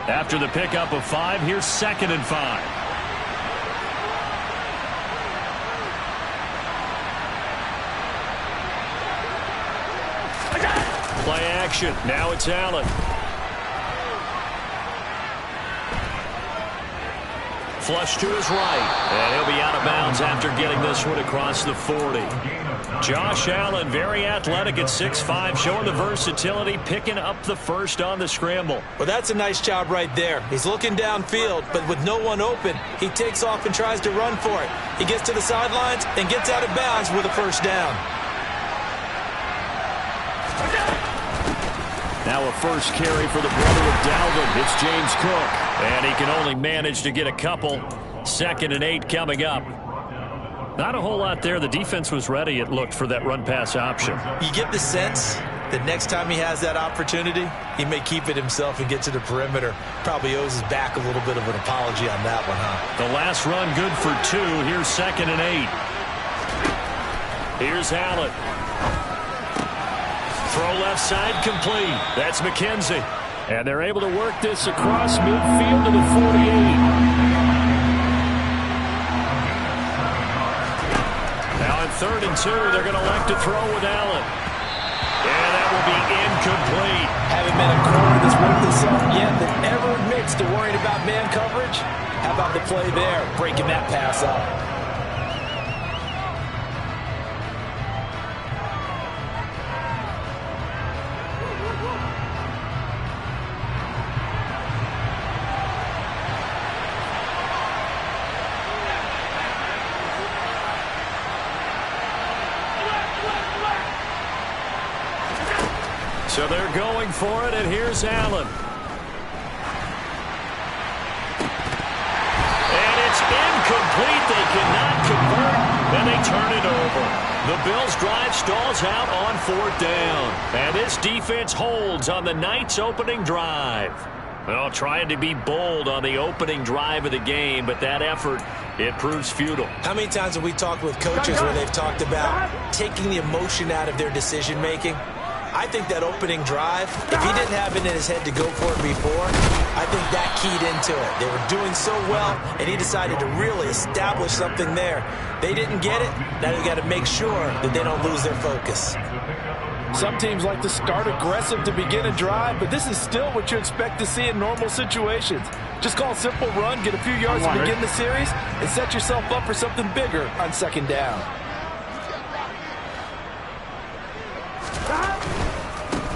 After the pickup of 5, here's 2nd and 5. Play action. Now it's Allen. Flush to his right. And he'll be out of bounds after getting this one across the 40. Josh Allen, very athletic at 6'5", showing the versatility, picking up the first on the scramble. Well, that's a nice job right there. He's looking downfield, but with no one open, he takes off and tries to run for it. He gets to the sidelines and gets out of bounds with a first down. Now a first carry for the brother of Dalvin. It's James Cook. And he can only manage to get a couple. 2nd and 8 coming up. Not a whole lot there. The defense was ready, it looked, for that run-pass option. You get the sense that next time he has that opportunity, he may keep it himself and get to the perimeter. Probably owes his back a little bit of an apology on that one, huh? The last run good for 2. Here's 2nd and 8. Here's Allen. Throw left side complete. That's McKenzie. And they're able to work this across midfield to the 48. Now in 3rd and 2, they're going to elect to throw with Allen. And that will be incomplete. Haven't been a corner that's worked this up yet that ever admits to worrying about man coverage. How about the play there, breaking that pass up? So they're going for it, and here's Allen. And it's incomplete. They cannot convert, and they turn it over. The Bills' drive stalls out on 4th down. And this defense holds on the Knights' opening drive. Well, trying to be bold on the opening drive of the game, but that effort, it proves futile. How many times have we talked with coaches where they've talked about taking the emotion out of their decision-making? I think that opening drive, if he didn't have it in his head to go for it before, I think that keyed into it. They were doing so well, and he decided to really establish something there. They didn't get it. Now they've got to make sure that they don't lose their focus. Some teams like to start aggressive to begin a drive, but this is still what you expect to see in normal situations. Just call a simple run, get a few yards to begin the series, and set yourself up for something bigger on 2nd down.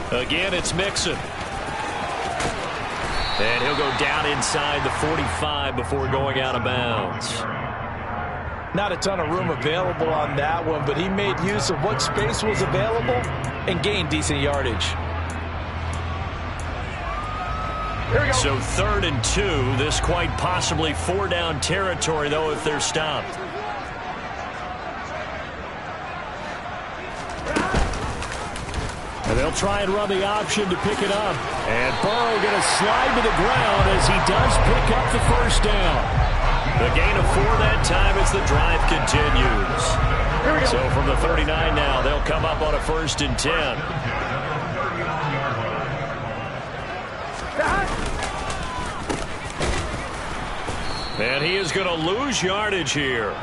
Again, it's Mixon. And he'll go down inside the 45 before going out of bounds. Not a ton of room available on that one, but he made use of what space was available and gained decent yardage. Here we go. So 3rd and 2. This quite possibly 4-down territory, though, if they're stopped. And they'll try and run the option to pick it up. And Burrow going to slide to the ground as he does pick up the first down. The gain of 4 that time as the drive continues. So from the 39 now, they'll come up on a 1st and 10. And he is going to lose yardage here.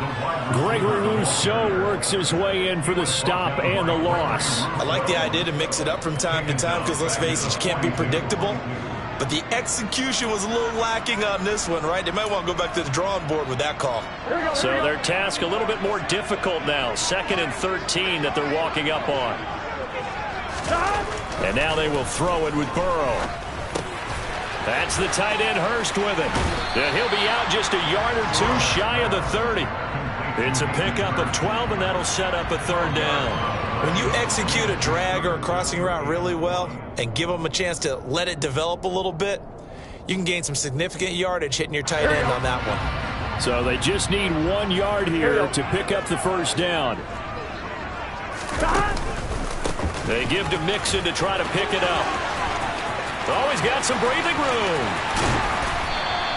Gregory Rousseau works his way in for the stop and the loss. I like the idea to mix it up from time to time because, let's face it, you can't be predictable. But the execution was a little lacking on this one, right? They might want to go back to the drawing board with that call. So their task a little bit more difficult now. 2nd and 13 that they're walking up on. And now they will throw it with Burrow. That's the tight end Hurst with it. And he'll be out just a yard or 2 shy of the 30. It's a pickup of 12, and that'll set up a 3rd down. When you execute a drag or a crossing route really well and give them a chance to let it develop a little bit, you can gain some significant yardage hitting your tight end on that one. So they just need 1 yard here to pick up the first down. They give to Mixon to try to pick it up. Oh, he's got some breathing room.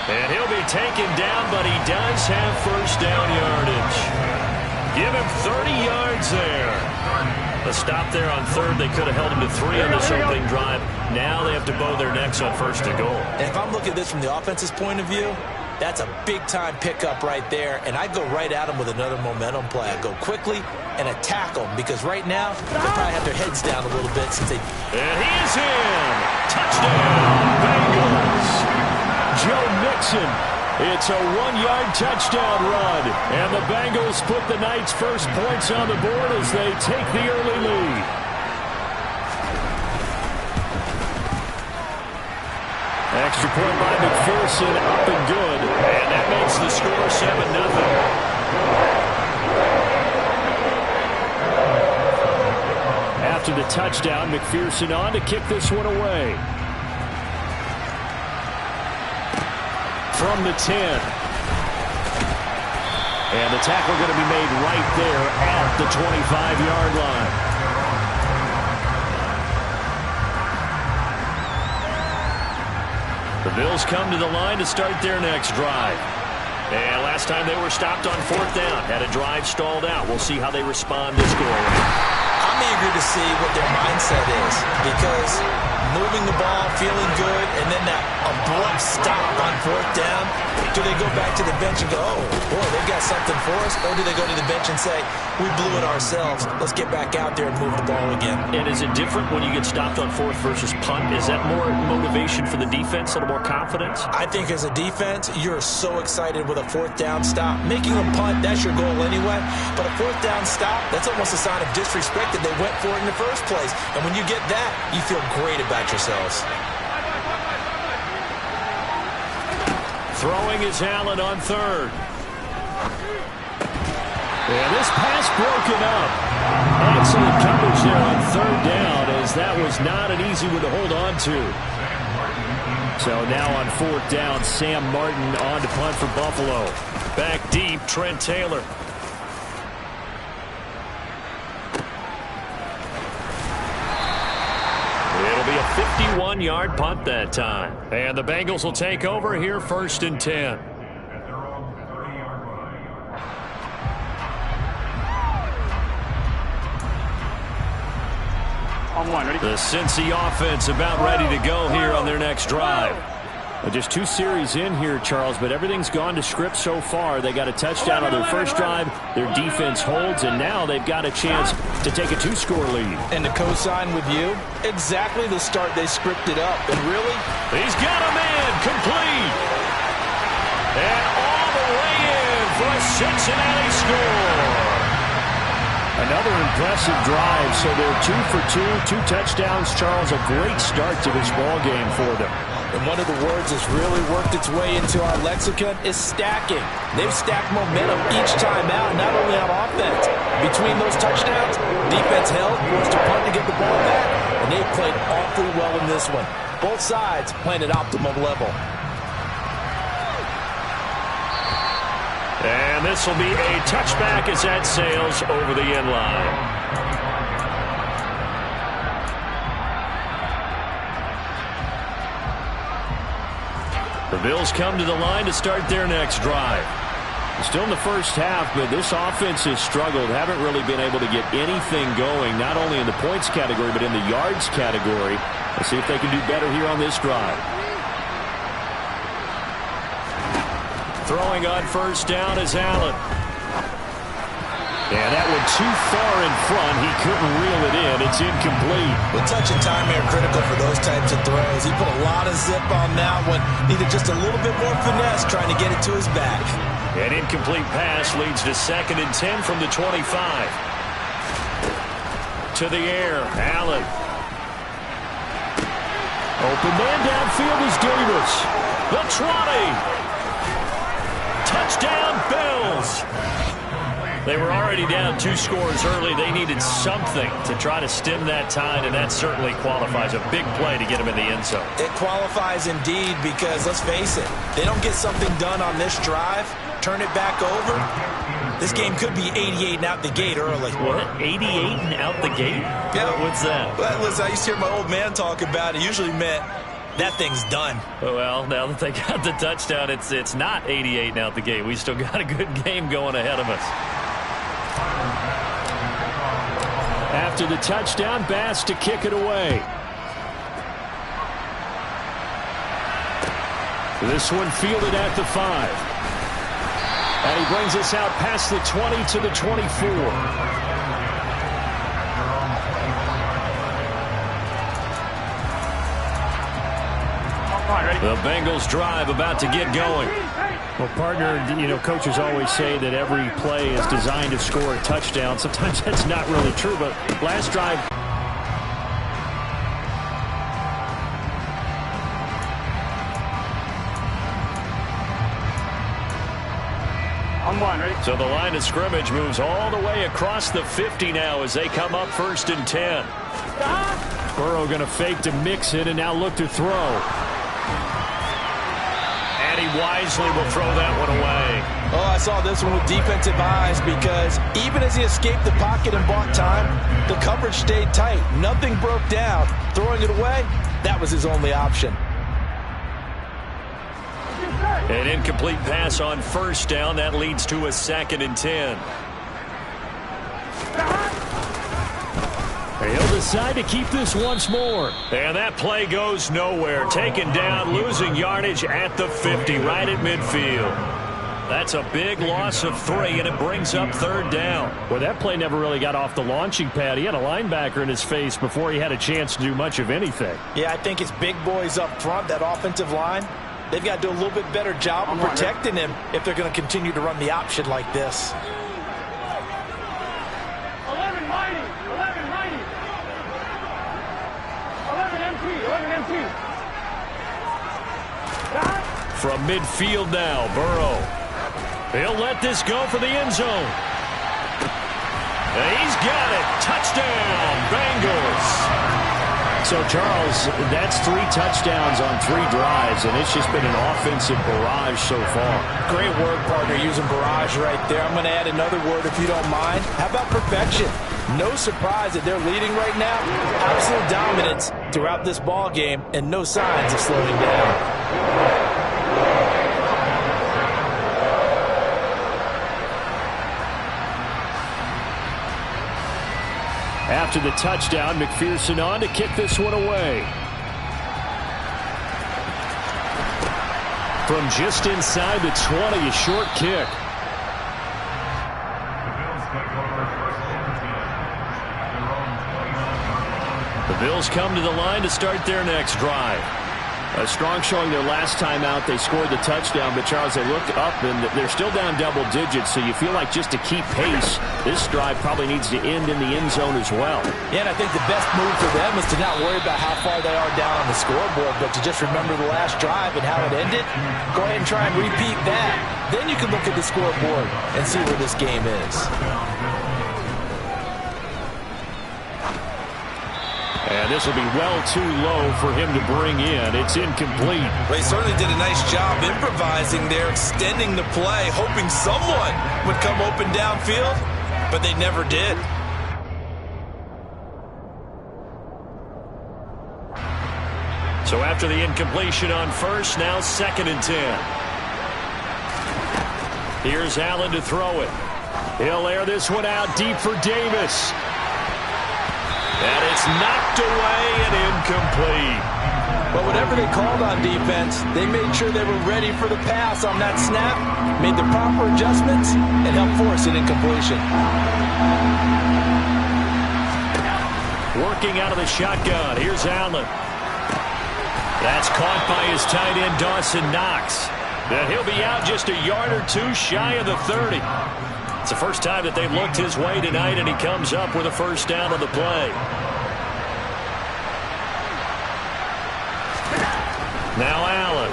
And he'll be taken down, but he does have first down yardage. Give him 30 yards there. A stop there on third. They could have held them to 3 on this opening drive. Now they have to bow their necks on first and goal. And if I'm looking at this from the offense's point of view, that's a big-time pickup right there, and I go right at them with another momentum play. I go quickly and attack them because right now they probably have their heads down a little bit since they... And he is in! Touchdown, Bengals! Joe Mixon. It's a 1-yard touchdown run, and the Bengals put the Knights' first points on the board as they take the early lead. Extra point by McPherson, up and good, and that makes the score 7-0. After the touchdown, McPherson on to kick this one away. From the 10. And the tackle going to be made right there at the 25-yard line. The Bills come to the line to start their next drive. And last time they were stopped on 4th down. Had a drive stalled out. We'll see how they respond this go around. I'm eager to see what their mindset is because moving the ball, feeling good, and then that abrupt stop on 4th down. Do they go back to the bench and go, oh, boy, they got something for us? Or do they go to the bench and say, we blew it ourselves. Let's get back out there and move the ball again. And is it different when you get stopped on 4th versus punt? Is that more motivation for the defense, a little more confidence? I think as a defense, you're so excited with a 4th down stop. Making them punt, that's your goal anyway. But a 4th down stop, that's almost a sign of disrespect that they went for it in the first place. And when you get that, you feel great about yourselves. Throwing is Allen on 3rd. And this pass broken up. Excellent coverage there on 3rd down, as that was not an easy one to hold on to. So now on 4th down, Sam Martin on to punt for Buffalo. Back deep, Trent Taylor. It'll be a 51-yard punt that time. And the Bengals will take over here 1st and 10. The Cincy offense about ready to go here on their next drive. Just 2 series in here, Charles, but everything's gone to script so far. They got a touchdown on their first drive. Their defense holds, and now they've got a chance to take a 2-score lead. And to co-sign with you, exactly the start they scripted up. And really, he's got a man complete. And all the way in for a Cincinnati score. Another impressive drive, so they're 2 for 2, 2 touchdowns, Charles. A great start to this ball game for them. And one of the words that's really worked its way into our lexicon is stacking. They've stacked momentum each time out, not only on offense. Between those touchdowns, defense held, forced to punt to get the ball back, and they've played awfully well in this one. Both sides playing at optimum level. And this will be a touchback as that sails over the end line. The Bills come to the line to start their next drive. Still in the first half, but this offense has struggled. Haven't really been able to get anything going, not only in the points category, but in the yards category. Let's see if they can do better here on this drive. Throwing on 1st down is Allen. And that one too far in front. He couldn't reel it in. It's incomplete. The touch and time are critical for those types of throws. He put a lot of zip on that one. Needed just a little bit more finesse trying to get it to his back. An incomplete pass leads to 2nd and 10 from the 25. To the air, Allen. Open man downfield is Davis. The 20. Touchdown, Bills. They were already down 2 scores early. They needed something to try to stem that tide, and that certainly qualifies. A big play to get them in the end zone. It qualifies indeed because, let's face it, they don't get something done on this drive, turn it back over, this game could be 88 and out the gate early. What? 88 and out the gate? Yeah. What's that? Well, listen, I used to hear my old man talk about it. It usually meant that thing's done. Well, now that they got the touchdown, it's not 88 and out the gate. We still got a good game going ahead of us. After the touchdown, Bass to kick it away. This one fielded at the 5. And he brings us out past the 20 to the 24. The Bengals drive about to get going. Well, partner, you know, coaches always say that every play is designed to score a touchdown. Sometimes that's not really true, but last drive. So the line of scrimmage moves all the way across the 50 now as they come up 1st and 10. Burrow going to fake to mix it and now look to throw. And he wisely will throw that one away. Oh, I saw this one with defensive eyes because even as he escaped the pocket and bought time, the coverage stayed tight. Nothing broke down. Throwing it away, that was his only option. An incomplete pass on 1st down. That leads to a 2nd and 10. He'll decide to keep this once more. And that play goes nowhere. Taken down, losing yardage at the 50, right at midfield. That's a big loss of 3, and it brings up 3rd down. Well, that play never really got off the launching pad. He had a linebacker in his face before he had a chance to do much of anything. Yeah, I think it's big boys up front, that offensive line. They've got to do a little bit better job of protecting him if they're going to continue to run the option like this. 11 mighty. 11 MT. From midfield now, Burrow. He'll let this go for the end zone. And he's got it. Touchdown, Bengals. So, Charles, that's 3 touchdowns on 3 drives, and it's just been an offensive barrage so far. Great word, partner, using barrage right there. I'm going to add another word if you don't mind. How about perfection? No surprise that they're leading right now. Absolute dominance throughout this ball game, and no signs of slowing down. After the touchdown, McPherson on to kick this one away. From just inside the 20, a short kick. The Bills come to the line to start their next drive. A strong showing their last time out. They scored the touchdown, but Charles, they looked up and they're still down double digits, so you feel like just to keep pace, this drive probably needs to end in the end zone as well. Yeah, and I think the best move for them is to not worry about how far they are down on the scoreboard, but to just remember the last drive and how it ended. Go ahead and try and repeat that. Then you can look at the scoreboard and see where this game is. And this will be well too low for him to bring in. It's incomplete. Well, he certainly did a nice job improvising there, extending the play, hoping someone would come open downfield, but they never did. So after the incompletion on 1st, now 2nd and 10. Here's Allen to throw it. He'll air this one out deep for Davis. And it's knocked away and incomplete. But whatever they called on defense, they made sure they were ready for the pass on that snap, made the proper adjustments, and helped force an incompletion. Working out of the shotgun. Here's Allen. That's caught by his tight end, Dawson Knox. And he'll be out just a yard or 2 shy of the 30. It's the first time that they've looked his way tonight, and he comes up with a 1st down on the play. Now Allen.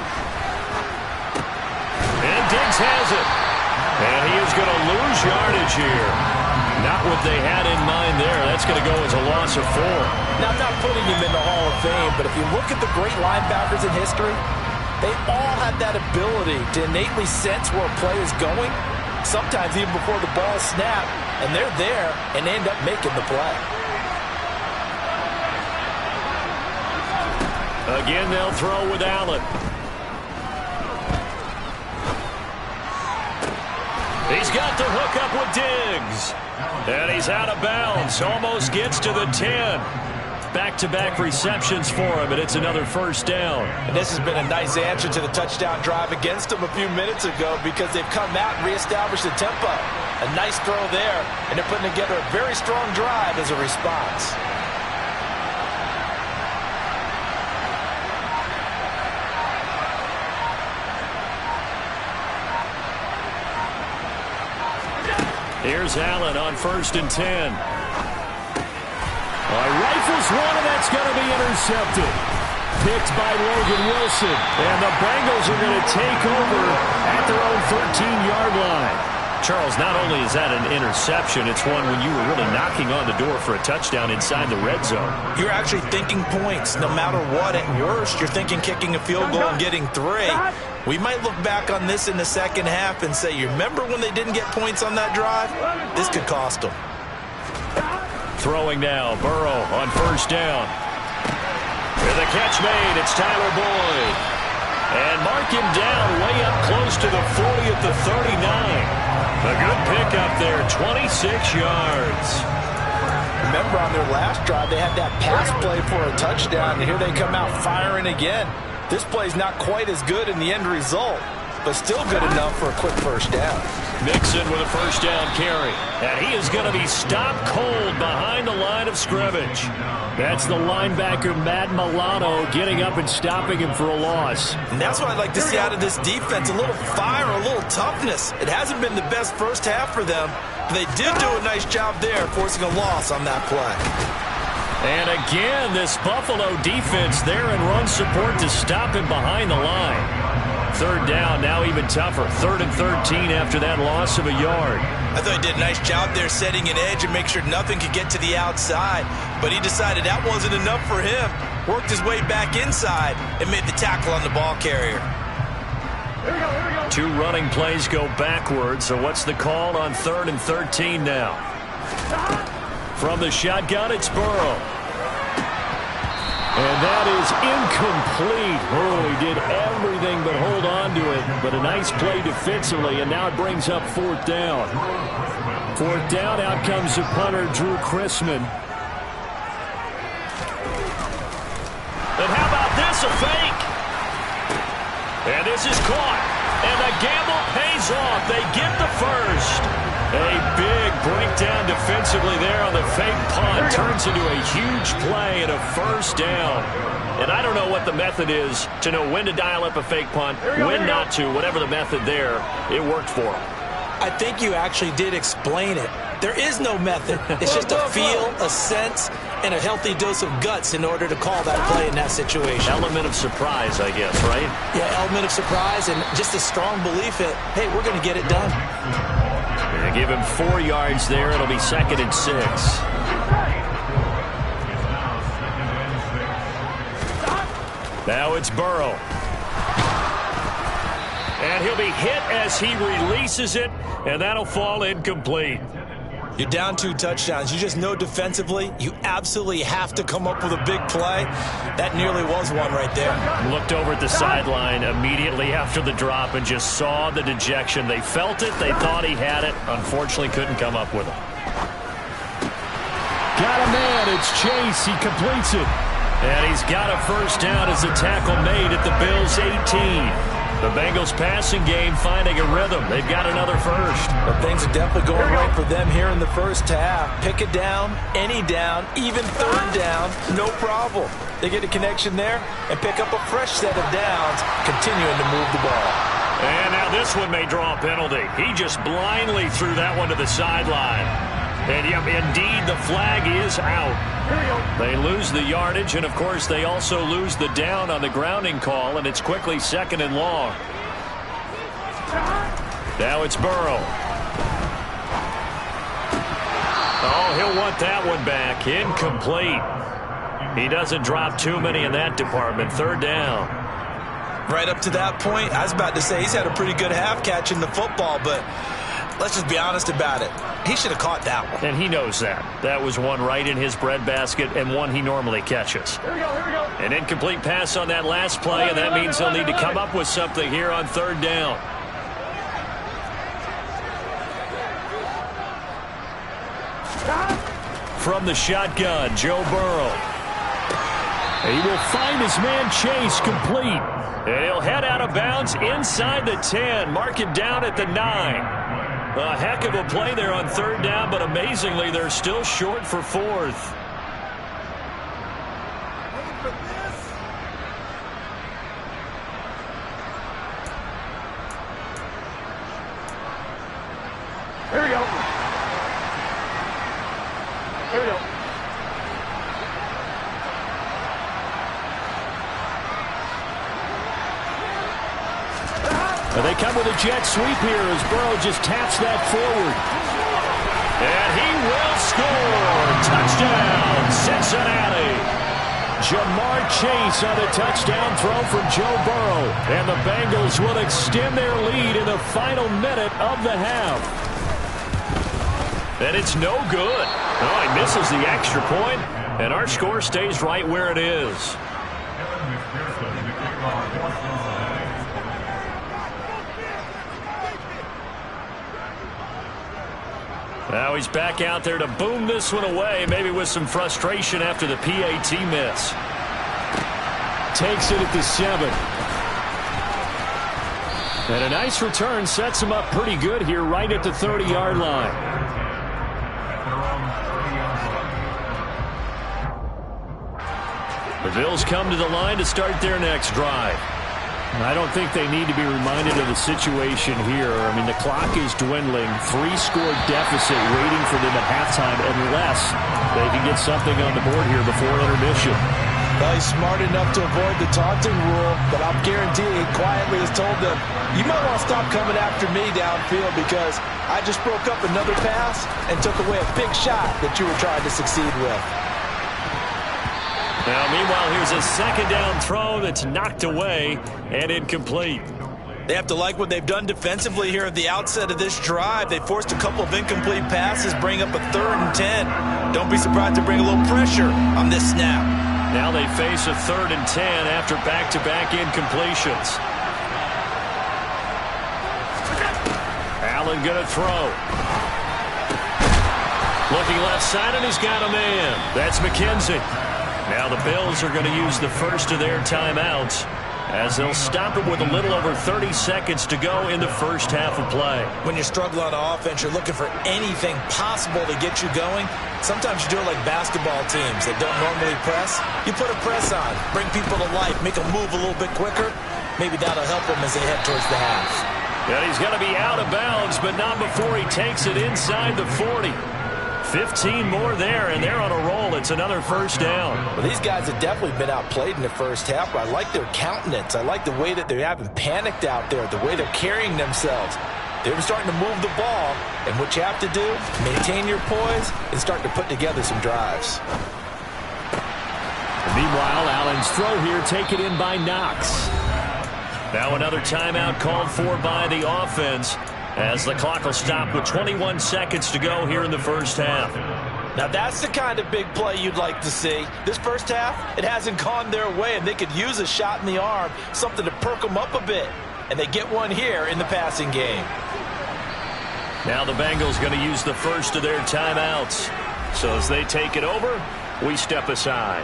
And Diggs has it. And he is going to lose yardage here. Not what they had in mind there. That's going to go as a loss of 4. Now, I'm not putting him in the Hall of Fame, but if you look at the great linebackers in history, they all have that ability to innately sense where a play is going, sometimes even before the ball snapped, and they're there and end up making the play. Again, they'll throw with Allen. He's got the hook up with Diggs. And he's out of bounds. Almost gets to the 10. Back-to-back receptions for him, and it's another first down. And this has been a nice answer to the touchdown drive against them a few minutes ago because they've come out and reestablished the tempo. A nice throw there, and they're putting together a very strong drive as a response. Here's Allen on 1st and 10. Rifles one, and that's going to be intercepted. Picked by Logan Wilson. And the Bengals are going to take over at their own 13-yard line. Charles, not only is that an interception, it's one when you were really knocking on the door for a touchdown inside the red zone. You're actually thinking points. No matter what, at worst, you're thinking kicking a field goal and getting 3. We might look back on this in the second half and say, you remember when they didn't get points on that drive? This could cost them. Throwing now, Burrow on 1st down. With a catch made, it's Tyler Boyd. And mark him down way up close to the 40 at the 39. A good pickup there, 26 yards. Remember on their last drive, they had that pass play for a touchdown, and here they come out firing again. This play's not quite as good in the end result, but still good enough for a quick first down. Mixon with a first down carry. And he is going to be stopped cold behind the line of scrimmage. That's the linebacker, Matt Milano, getting up and stopping him for a loss. And that's what I'd like to see out of this defense, a little fire, a little toughness. It hasn't been the best first half for them, but they did do a nice job there, forcing a loss on that play. And again, this Buffalo defense there in run support to stop him behind the line. 3rd down, now even tougher. 3rd and 13 after that loss of a yard. I thought he did a nice job there setting an edge and make sure nothing could get to the outside. But he decided that wasn't enough for him. Worked his way back inside and made the tackle on the ball carrier. Here we go. 2 running plays go backwards. So what's the call on 3rd and 13 now? From the shotgun, it's Burrow. And that is incomplete. He did everything but hold on to it. But a nice play defensively, and now it brings up 4th down. 4th down, out comes the punter, Drew Chrisman. And how about this, a fake? And this is caught. And the gamble pays off. They get the first. A big breakdown defensively there on the fake punt. Turns into a huge play and a first down. And I don't know what the method is to know when to dial up a fake punt, when not to. Whatever the method there, it worked for him. I think you actually did explain it. There is no method. It's just a feel, a sense, and a healthy dose of guts in order to call that play in that situation. Element of surprise, I guess, right? Yeah, element of surprise and just a strong belief that, hey, we're going to get it done. They give him 4 yards there. It'll be 2nd and 6. Now it's Burrow. And he'll be hit as he releases it, and that'll fall incomplete. You're down 2 touchdowns. You just know defensively you absolutely have to come up with a big play. That nearly was one right there. Looked over at the sideline immediately after the drop and just saw the dejection. They felt it. They thought he had it. Unfortunately, couldn't come up with it. Got a man. It's Chase. He completes it. And he's got a first down as a tackle made at the Bills' 18. The Bengals passing game finding a rhythm. They've got another first. But things are definitely going right for them here in the first half. Pick it down, any down, even 3rd down, no problem. They get a connection there and pick up a fresh set of downs, continuing to move the ball. And now this one may draw a penalty. He just blindly threw that one to the sideline. And yep, indeed, the flag is out. They lose the yardage, and of course, they also lose the down on the grounding call, and it's quickly 2nd and long. Now it's Burrow. Oh, he'll want that one back. Incomplete. He doesn't drop too many in that department. 3rd down. Right up to that point, I was about to say he's had a pretty good half catching the football, but let's just be honest about it. He should have caught that one. And he knows that. That was one right in his breadbasket and one he normally catches. Here we go. An incomplete pass on that last play, and that means they'll need to come up with something here on 3rd down. From the shotgun, Joe Burrow. He will find his man Chase complete. And he'll head out of bounds inside the 10. Mark it down at the 9. A heck of a play there on third down, but amazingly, they're still short for fourth. Here we go. Here we go. They come with a jet sweep here as Burrow just taps that forward. And he will score. Touchdown, Cincinnati. Jamar Chase on a touchdown throw from Joe Burrow. And the Bengals will extend their lead in the final minute of the half. And it's no good. Oh, he misses the extra point, and our score stays right where it is. Now he's back out there to boom this one away, maybe with some frustration after the PAT miss. Takes it at the 7. And a nice return sets him up pretty good here right at the 30-yard line. The Bills come to the line to start their next drive. I don't think they need to be reminded of the situation here. I mean, the clock is dwindling. 3-score deficit waiting for them at halftime unless they can get something on the board here before intermission. Well, he's smart enough to avoid the taunting rule, but I'm guaranteeing he quietly has told them, you might want to stop coming after me downfield because I just broke up another pass and took away a big shot that you were trying to succeed with. Now, meanwhile, here's a second down throw that's knocked away and incomplete. They have to like what they've done defensively here at the outset of this drive. They forced a couple of incomplete passes, bring up a 3rd and 10. Don't be surprised to bring a little pressure on this snap. Now they face a 3rd and 10 after back-to-back incompletions. Allen going to throw. Looking left side, and he's got a man. That's McKenzie. Now the Bills are going to use the first of their timeouts as they'll stop it with a little over 30 seconds to go in the first half of play. When you struggle on offense, you're looking for anything possible to get you going. Sometimes you do it like basketball teams that don't normally press. You put a press on, bring people to life, make them move a little bit quicker. Maybe that'll help them as they head towards the half. And he's going to be out of bounds, but not before he takes it inside the 40. 15 more there, and they're on a roll. It's another first down. Well, these guys have definitely been outplayed in the first half, but I like their countenance. I like the way that they haven't panicked out there, the way they're carrying themselves. They're starting to move the ball, and what you have to do, maintain your poise and start to put together some drives. Meanwhile, Allen's throw here taken in by Knox. Now another timeout called for by the offense, as the clock will stop with 21 seconds to go here in the first half. Now that's the kind of big play you'd like to see. This first half, it hasn't gone their way, and they could use a shot in the arm, something to perk them up a bit. And they get one here in the passing game. Now the Bengals going to use the first of their timeouts. So as they take it over, we step aside.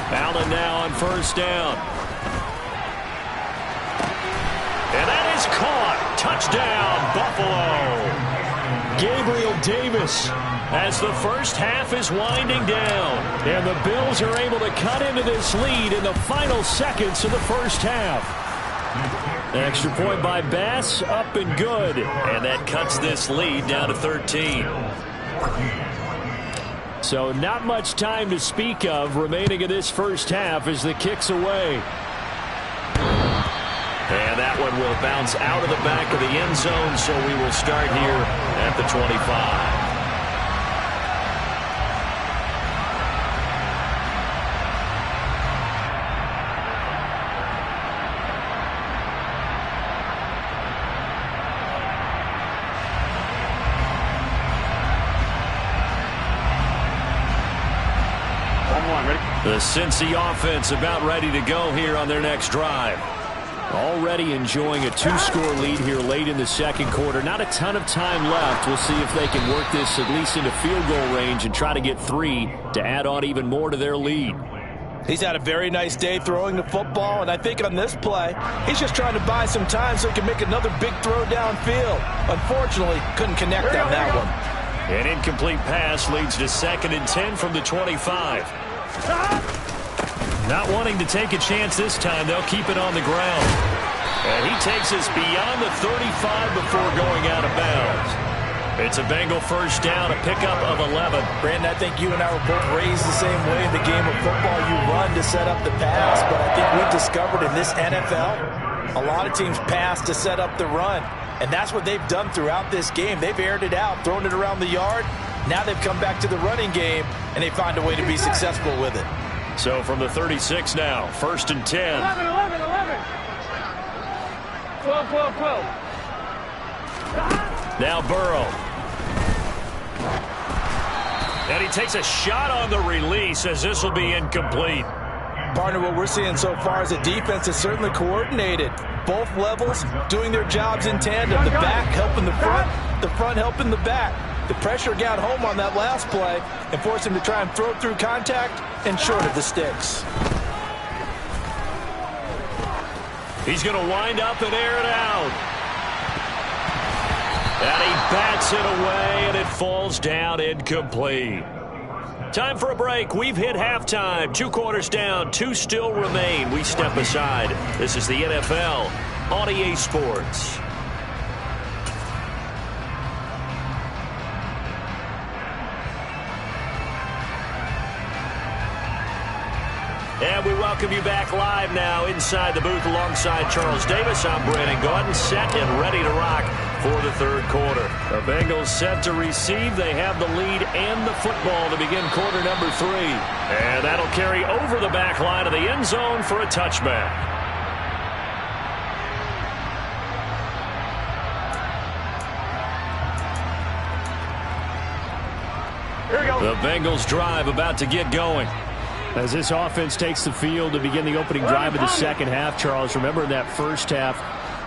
Allen now on first down. And that is caught. Touchdown, Buffalo. Gabriel Davis as the first half is winding down. And the Bills are able to cut into this lead in the final seconds of the first half. Extra point by Bass, up and good. And that cuts this lead down to 13. So not much time to speak of remaining in this first half as the kick's away. And that one will bounce out of the back of the end zone, so we will start here at the 25. The Cincy offense about ready to go here on their next drive. Already enjoying a 2-score lead here late in the second quarter. Not a ton of time left. We'll see if they can work this at least into field goal range and try to get 3 to add on even more to their lead. He's had a very nice day throwing the football, and I think on this play, he's just trying to buy some time so he can make another big throw downfield. Unfortunately, couldn't connect on that one. An incomplete pass leads to 2nd and 10 from the 25. Not wanting to take a chance this time, they'll keep it on the ground. And he takes us beyond the 35 before going out of bounds. It's a Bengal first down, a pickup of 11. Brandon, I think you and I were both raised the same way in the game of football. You run to set up the pass, but I think we've discovered in this NFL, a lot of teams pass to set up the run. And that's what they've done throughout this game. They've aired it out, thrown it around the yard. Now they've come back to the running game, and they find a way to be successful with it. So from the 36 now, 1st and 10. 11, 11, 11. 12, 12, 12. Now Burrow. And he takes a shot on the release as this will be incomplete. Partner, what we're seeing so far is the defense is certainly coordinated. Both levels doing their jobs in tandem. The back helping the front helping the back. The pressure got home on that last play and forced him to try and throw through contact and short of the sticks. He's going to wind up and air it out. And he bats it away, and it falls down incomplete. Time for a break. We've hit halftime. 2 quarters down. 2 still remain. We step aside. This is the NFL on EA Sports. And we welcome you back live now inside the booth alongside Charles Davis. I'm Brandon Gaudin, set and ready to rock for the 3rd quarter. The Bengals set to receive. They have the lead and the football to begin quarter number 3. And that'll carry over the back line of the end zone for a touchback. Here we go. The Bengals drive about to get going. As this offense takes the field to begin the opening drive of the second half, Charles, remember in that first half,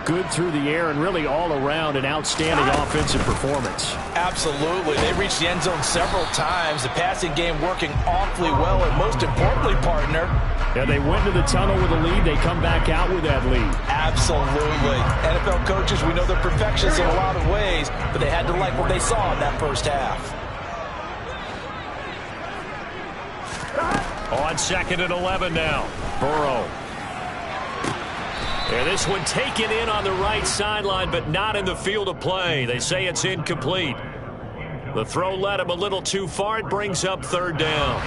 good through the air and really all around an outstanding offensive performance. Absolutely. They reached the end zone several times. The passing game working awfully well, and most importantly, partner. Yeah, they went to the tunnel with a lead. They come back out with that lead. Absolutely. NFL coaches, we know they're perfectionists in a lot of ways, but they had to like what they saw in that first half. On 2nd and 11 now. Burrow. And this one taken in on the right sideline, but not in the field of play. They say it's incomplete. The throw led him a little too far. It brings up 3rd down.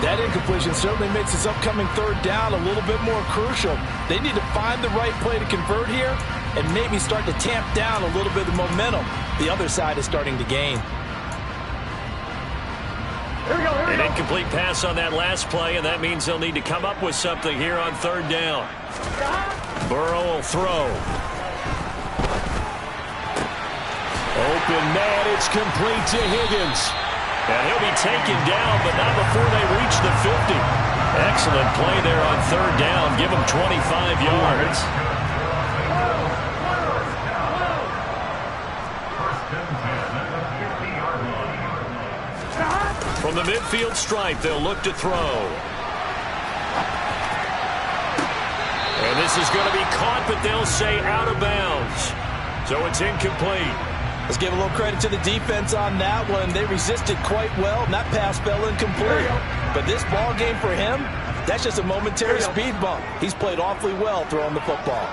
That incompletion certainly makes this upcoming 3rd down a little bit more crucial. They need to find the right play to convert here and maybe start to tamp down a little bit of momentum. The other side is starting to gain. An incomplete pass on that last play, and that means they'll need to come up with something here on 3rd down. Burrow will throw. Open man, it's complete to Higgins. And he'll be taken down, but not before they reach the 50. Excellent play there on 3rd down. Give him 25 yards. From the midfield stripe, they'll look to throw. And this is going to be caught, but they'll say out of bounds. So it's incomplete. Let's give a little credit to the defense on that one. They resisted quite well, and that pass fell incomplete. But this ball game for him, that's just a momentary speed bump. He's played awfully well throwing the football.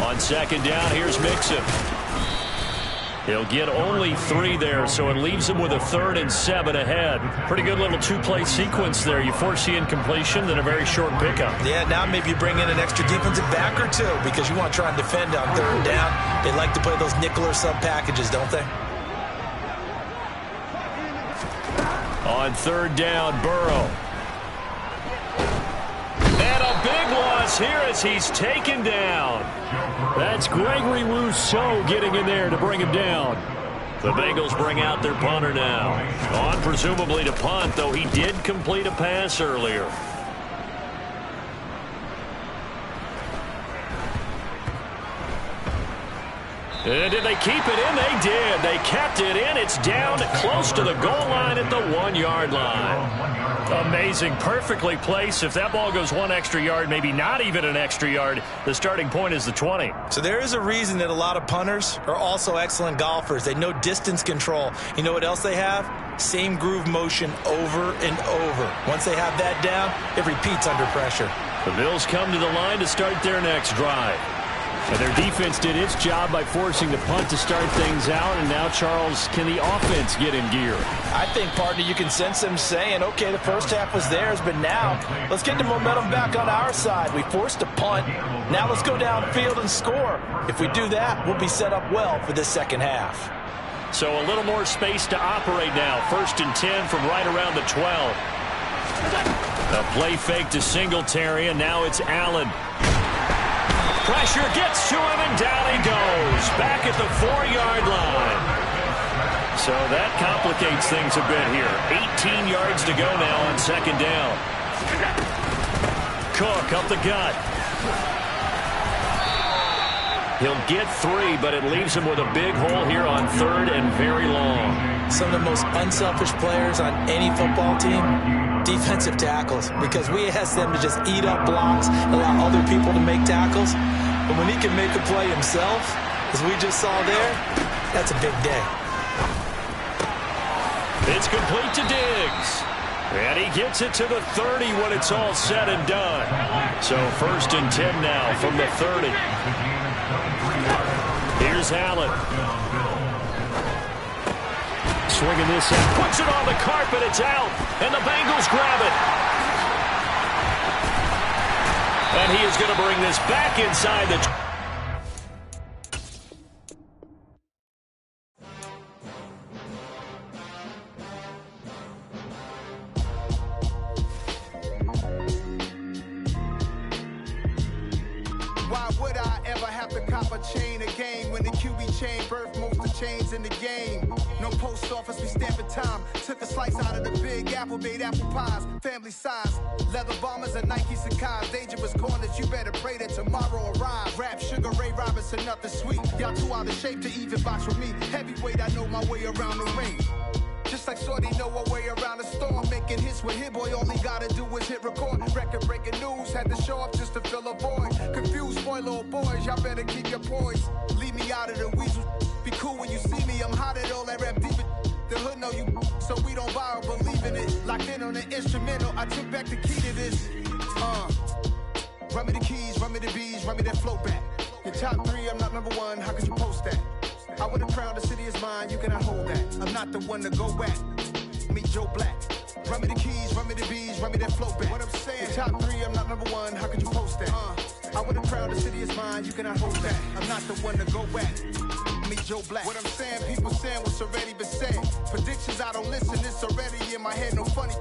On 2nd down, here's Mixon. He'll get only 3 there, so it leaves him with a 3rd and 7 ahead. Pretty good little 2-play sequence there. You force the incompletion, then a very short pickup. Yeah, now maybe you bring in an extra defensive back or 2 because you want to try and defend on 3rd down. They like to play those nickel or sub packages, don't they? On 3rd down, Burrow. And a big loss here as he's taken down. That's Gregory Rousseau getting in there to bring him down. The Bengals bring out their punter now. On presumably to punt, though he did complete a pass earlier. And did they keep it in? They did. They kept it in. It's down close to the goal line at the 1-yard line. Amazing. Perfectly placed. If that ball goes 1 extra yard, maybe not even an extra yard, the starting point is the 20. So there is a reason that a lot of punters are also excellent golfers. They know distance control. You know what else they have? Same groove motion over and over. Once they have that down, it repeats under pressure. The Bills come to the line to start their next drive. And their defense did its job by forcing the punt to start things out. And now, Charles, can the offense get in gear? I think, partner, you can sense them saying, okay, the first half was theirs, but now let's get the momentum back on our side. We forced a punt. Now let's go downfield and score. If we do that, we'll be set up well for this second half. So a little more space to operate now. 1st and 10 from right around the 12. A play fake to Singletary, and now it's Allen. Pressure gets to him, and down he goes. Back at the 4-yard line. So that complicates things a bit here. 18 yards to go now on 2nd down. Cook up the gut. He'll get 3, but it leaves him with a big hole here on 3rd and very long. Some of the most unselfish players on any football team, defensive tackles, because we ask them to just eat up blocks, allow other people to make tackles. But when he can make a play himself, as we just saw there, that's a big day. It's complete to Diggs. And he gets it to the 30 when it's all said and done. So 1st and 10 now from the 30. Here's Allen. Swinging this in, puts it on the carpet, it's out, and the Bengals grab it. And he is going to bring this back inside the... Why would I ever have to cop a chain a game when the QB chain birthed most of the chains in the game? No post office, we stamping time. Took a slice out of the big apple, made apple pies, family size. Leather bombers and Nike Sacai's. Dangerous corners, you better pray that tomorrow arrives. Rap, Sugar Ray Robinson, nothing sweet. Y'all too out of shape to even box with me. Heavyweight, I know my way around the ring. Just like Shorty know a way around the storm. Making hits with Hit Boy, all he gotta do is hit record. Record-breaking news, had to show up just to fill a void. Confused, boy, little boys, y'all better keep your poise. Leave me out of the weasel. Be cool when you see me, I'm hot at all that rap deep. The hood know you, so we don't borrow, believe in it. Locked in on the instrumental, I took back the key to this. Run me the keys, run me the bees, run me that flow back. Your top 3, I'm not #1, how could you post that? I would've crowned the city is mine, you cannot hold that. I'm not the one to go back. Meet Joe Black. Run me the keys, run me the bees, run me that flow back. What I'm saying, your top 3, I'm not #1, how could you post that? I would've crowned the city is mine, you cannot hold that. I'm not the one to go back. Meet Joe Black. What I'm saying, people saying what's already been said. Predictions, I don't listen, it's already in my head, no funny.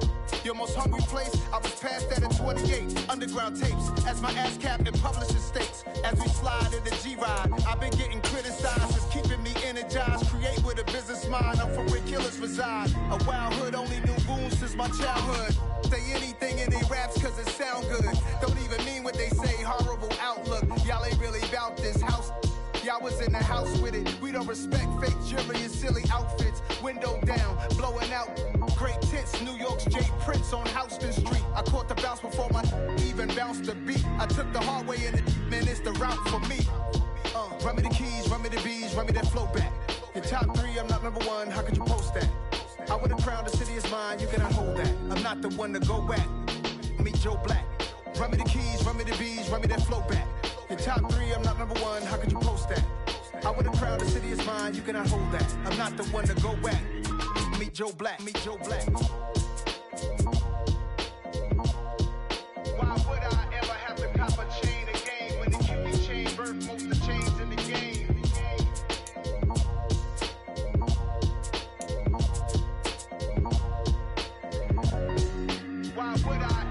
Your most hungry place, I was past that at 28. Underground tapes, as my ass capped and publishing states. As we slide in the G-Ride, I've been getting criticized, it's keeping me energized. Create with a business mind, I'm from where killers reside. A wild hood, only knew goons since my childhood. Say anything in they raps cause it sound good. Don't even mean what they say, horrible outlook. Y'all ain't really about this house. Y'all was in the house with it. We don't respect fake jewelry and silly outfits. Window down, blowing out. Great tits, New York's J. Prince on Houston Street. I caught the bounce before my even bounced the beat. I took the hard way in it, man, it's the route for me. Run me the keys, run me the bees, run me that flow back. Your top 3, I'm not #1, how could you post that? I would've crowned the city is mine, you cannot hold that. I'm not the one to go back. Meet Joe Black. Run me the keys, run me the bees, run me that flow back. Your top 3, I'm not #1, how could you post that? I would've crowned the city is mine, you cannot hold that. I'm not the one to go back. Meet Joe Black, meet Joe Black. Why would I ever have to cop a chain a game when the QB chain birthed most of the chains in the game? Why would I?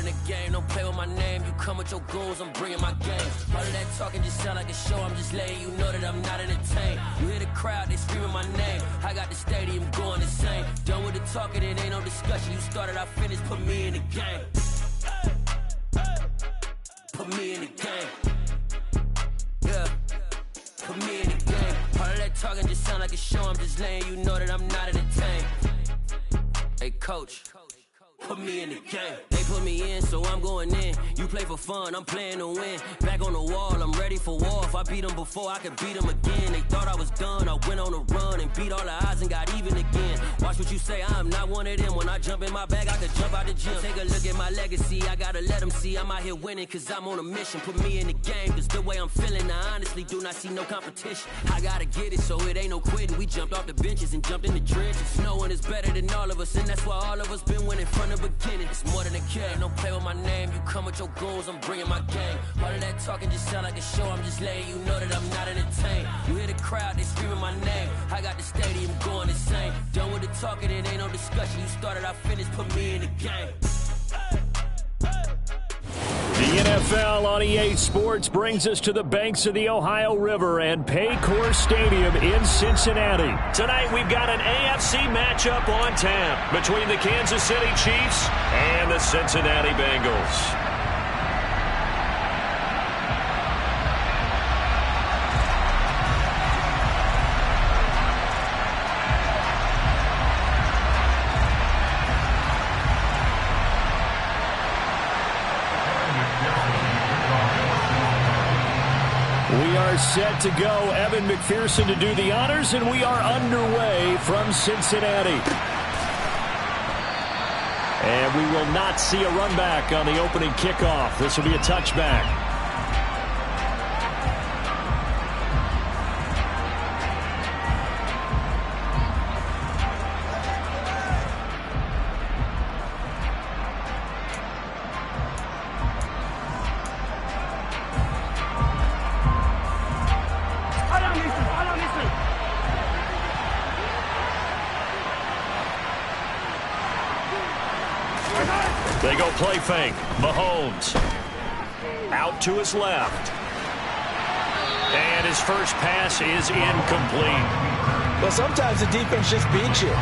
the game, don't play with my name. You come with your goons, I'm bringing my game. All of that talking just sound like a show, I'm just letting you know that I'm not entertained. You hear the crowd, they screaming my name. I got the stadium going insane. Done with the talking, it ain't no discussion. You started, I finished, put me in the game. Put me in the game. Yeah. Put me in the game. All of that talking just sound like a show, I'm just letting you know that I'm not entertained. Hey, coach. Put me in the game. They put me in, so I'm going in. You play for fun, I'm playing to win. Back on the wall, I'm ready for war. If I beat them before, I could beat them again. They thought I was done, I went on a run and beat all the odds and got even again. Watch what you say, I'm not one of them. When I jump in my bag, I could jump out the gym. Take a look at my legacy, I gotta let them see I'm out here winning, cause I'm on a mission. Put me in the game, cause the way I'm feeling, I honestly do not see no competition. I gotta get it, so it ain't no quitting. We jumped off the benches and jumped in the trenches. No one is better than all of us, and that's why all of us been winning from the beginning. It's more than a game, don't play with my name. You come with your goons, I'm bringing my game. All of that talking just sound like a show, I'm just letting you know that I'm not entertained. You hear the crowd, they screaming my name. I got the stadium going insane. Done with the talking, it ain't no discussion. You started, I finished, put me in the game. The NFL on EA Sports brings us to the banks of the Ohio River and Paycor Stadium in Cincinnati. Tonight we've got an AFC matchup on tap between the Kansas City Chiefs and the Cincinnati Bengals. Set to go. Evan McPherson to do the honors, and we are underway from Cincinnati. And we will not see a run back on the opening kickoff. This will be a touchback. They go play fake. Mahomes out to his left. And his first pass is incomplete. Well, sometimes the defense just beats you.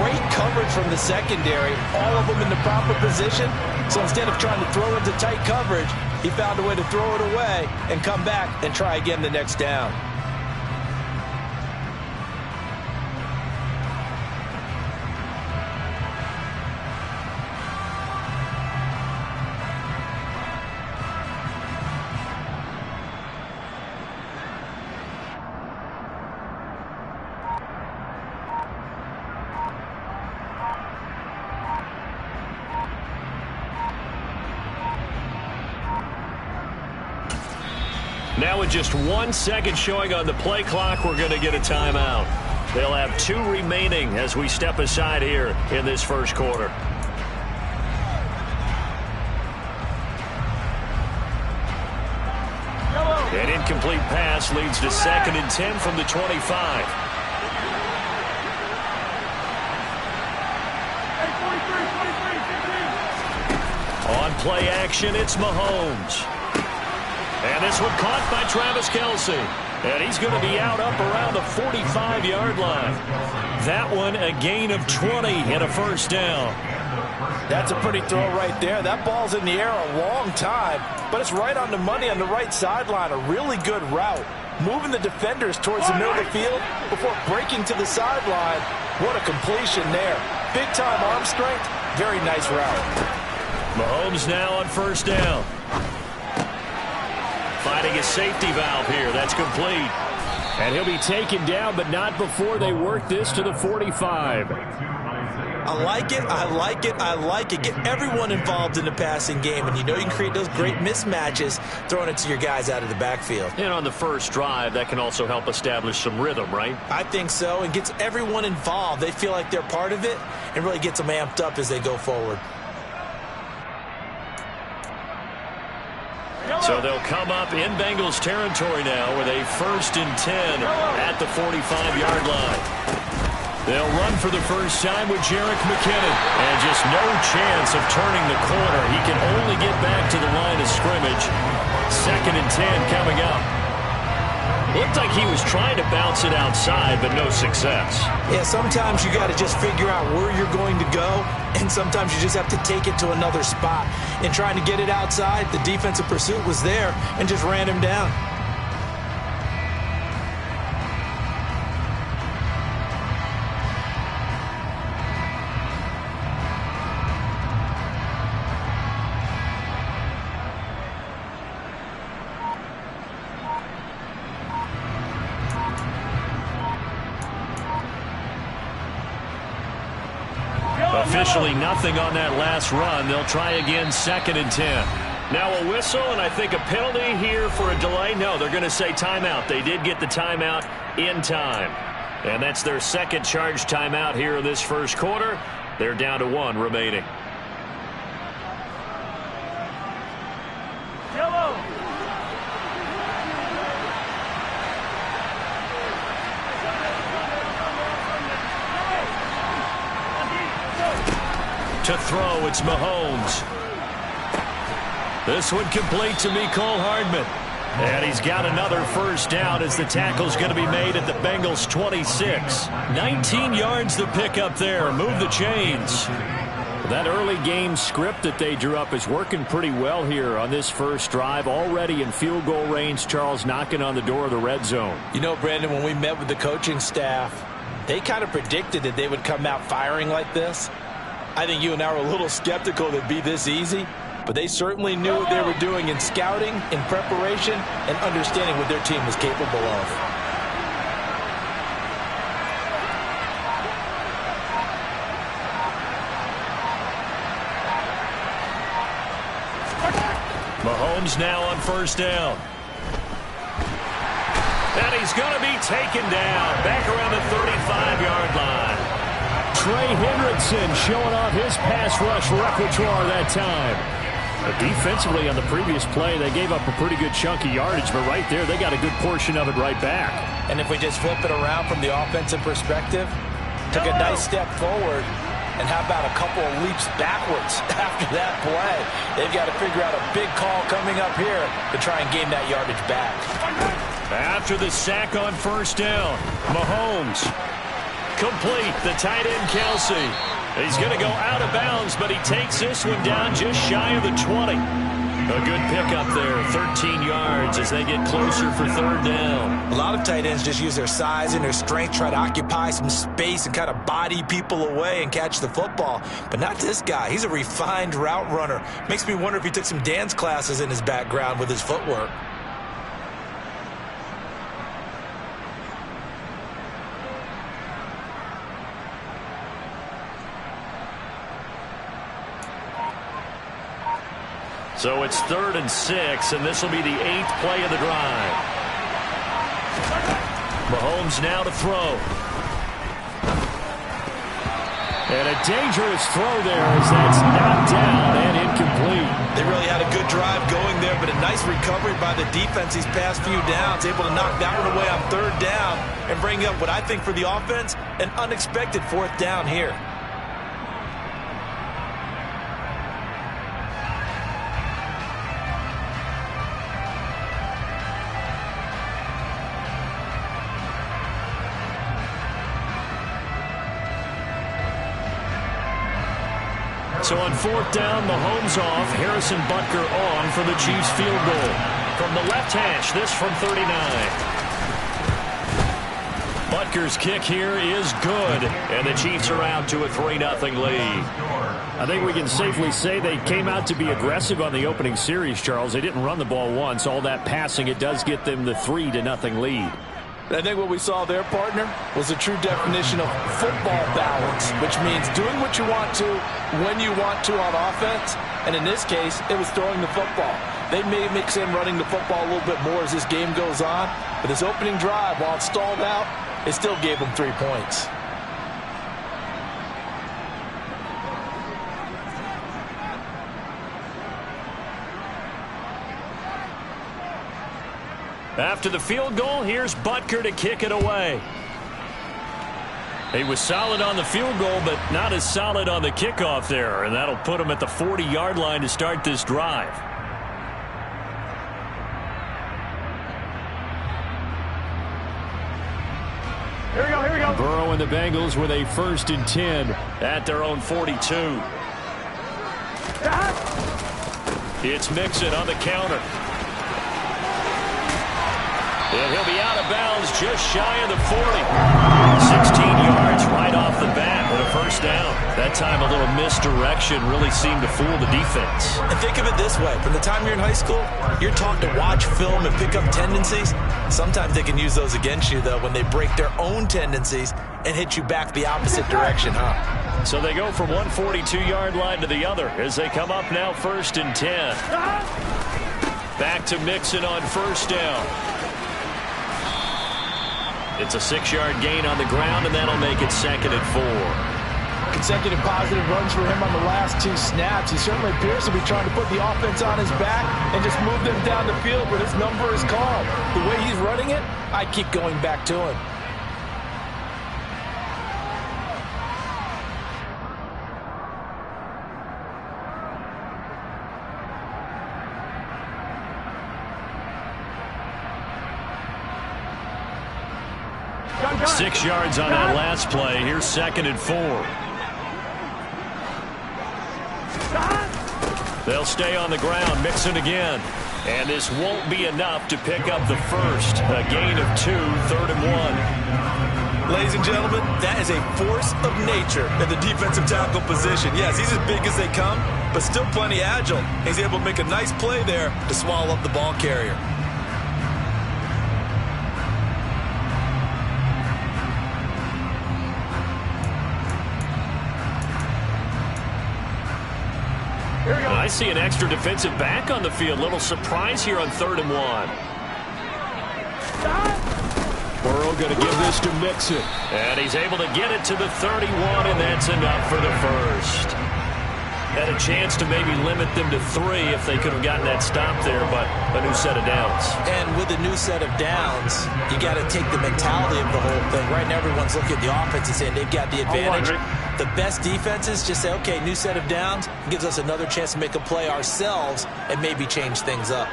Great coverage from the secondary. All of them in the proper position. So instead of trying to throw into tight coverage, he found a way to throw it away and come back and try again the next down. Now with just 1 second showing on the play clock, we're going to get a timeout. They'll have 2 remaining as we step aside here in this first quarter. An incomplete pass leads to 2nd and 10 from the 25. On play action, it's Mahomes. And this one caught by Travis Kelce. And he's going to be out up around the 45-yard line. That one a gain of 20 and a first down. That's a pretty throw right there. That ball's in the air a long time, but it's right on the money on the right sideline. A really good route. Moving the defenders towards the middle of the field before breaking to the sideline. What a completion there. Big-time arm strength. Very nice route. Mahomes now on first down. Finding a safety valve here. That's complete. And he'll be taken down, but not before they work this to the 45. I like it, I like it, I like it. Get everyone involved in the passing game, and you know you can create those great mismatches throwing it to your guys out of the backfield. And on the first drive, that can also help establish some rhythm, right? I think so, and gets everyone involved. They feel like they're part of it, and really gets them amped up as they go forward. So they'll come up in Bengals territory now with a 1st and 10 at the 45-yard line. They'll run for the first time with Jerick McKinnon. And just no chance of turning the corner. He can only get back to the line of scrimmage. 2nd and 10 coming up. Looked like he was trying to bounce it outside, but no success. Yeah, sometimes you got to just figure out where you're going to go, and sometimes you just have to take it to another spot. In trying to get it outside, the defensive pursuit was there and just ran him down. Officially nothing on that last run. They'll try again, 2nd and 10. Now a whistle, and I think a penalty here for a delay. No, they're going to say timeout. They did get the timeout in time. And that's their 2nd charge timeout here in this first quarter. They're down to 1 remaining. Yellow. To throw, it's Mahomes. This one complete to Mecole Hardman. And he's got another first down as the tackle's going to be made at the Bengals' 26. 19 yards to pick up there. Move the chains. That early game script that they drew up is working pretty well here on this first drive. Already in field goal range, Charles, knocking on the door of the red zone. You know, Brandon, when we met with the coaching staff, they kind of predicted that they would come out firing like this. I think you and I were a little skeptical that it'd be this easy, but they certainly knew what they were doing in scouting, in preparation, and understanding what their team was capable of. Mahomes now on first down. And he's going to be taken down back around the 35-yard line. Trey Hendrickson showing off his pass rush repertoire that time. But defensively on the previous play, they gave up a pretty good chunk of yardage, but right there, they got a good portion of it right back. And if we just flip it around from the offensive perspective, took a nice step forward, and how about a couple of leaps backwards after that play? They've got to figure out a big call coming up here to try and gain that yardage back. After the sack on first down, Mahomes. Complete, the tight end Kelsey. He's going to go out of bounds, but he takes this one down just shy of the 20. A good pickup there, 13 yards as they get closer for 3rd down. A lot of tight ends just use their size and their strength, try to occupy some space and kind of body people away and catch the football. But not this guy. He's a refined route runner. Makes me wonder if he took some dance classes in his background with his footwork. So it's 3rd and 6, and this will be the 8th play of the drive. Mahomes now to throw. And a dangerous throw there as that's knocked down and incomplete. They really had a good drive going there, but a nice recovery by the defense these past few downs, able to knock that one away on 3rd down and bring up what I think for the offense, an unexpected 4th down here. So on 4th down, Mahomes off, Harrison Butker on for the Chiefs field goal. From the left hash, this from 39. Butker's kick here is good, and the Chiefs are out to a 3-0 lead. I think we can safely say they came out to be aggressive on the opening series, Charles. They didn't run the ball once. All that passing, it does get them the 3-0 lead. I think what we saw there, partner, was a true definition of football balance, which means doing what you want to when you want to on offense. And in this case, it was throwing the football. They may mix in running the football a little bit more as this game goes on. But this opening drive, while it stalled out, it still gave them 3 points. After the field goal, here's Butker to kick it away. He was solid on the field goal, but not as solid on the kickoff there, and that'll put him at the 40-yard line to start this drive. Here we go, here we go. Burrow and the Bengals with a 1st and 10 at their own 42. It's Mixon on the counter. And he'll be out of bounds just shy of the 40. 16 yards right off the bat with a 1st down. That time a little misdirection really seemed to fool the defense. And think of it this way. From the time you're in high school, you're taught to watch film and pick up tendencies. Sometimes they can use those against you, though, when they break their own tendencies and hit you back the opposite direction, huh? So they go from one 42-yard line to the other as they come up now 1st and 10. Back to Mixon on 1st down. It's a 6-yard gain on the ground, and that'll make it 2nd and 4. Consecutive positive runs for him on the last 2 snaps. He certainly appears to be trying to put the offense on his back and just move them down the field, but his number is called. The way he's running it, I keep going back to him. Gun. 6 yards on that last play. Here's 2nd and 4. They'll stay on the ground. Mixon again. And this won't be enough to pick up the 1st. A gain of 2, 3rd and 1. Ladies and gentlemen, that is a force of nature at the defensive tackle position. Yes, he's as big as they come, but still plenty agile. He's able to make a nice play there to swallow up the ball carrier. I see an extra defensive back on the field. Little surprise here on 3rd and 1. Burrow going to give this to Mixon. And he's able to get it to the 31, and that's enough for the 1st. Had a chance to maybe limit them to 3 if they could have gotten that stop there, but a new set of downs. And with a new set of downs, you got to take the mentality of the whole thing. Right now, everyone's looking at the offense and saying they've got the advantage. The best defenses just say, okay, new set of downs, gives us another chance to make a play ourselves and maybe change things up.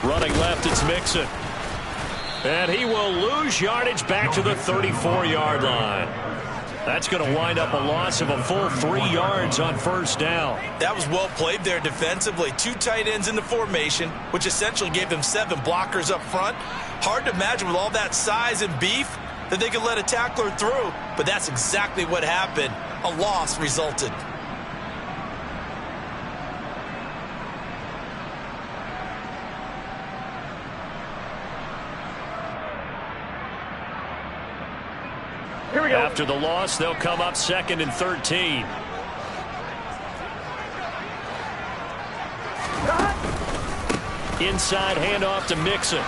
Running left, it's Mixon. And he will lose yardage back to the 34-yard line. That's going to wind up a loss of a full 3 yards on 1st down. That was well played there defensively. 2 tight ends in the formation, which essentially gave them 7 blockers up front. Hard to imagine with all that size and beef that they could let a tackler through, but that's exactly what happened. A loss resulted. Here we go. After the loss, they'll come up 2nd and 13. Inside handoff to Mixon.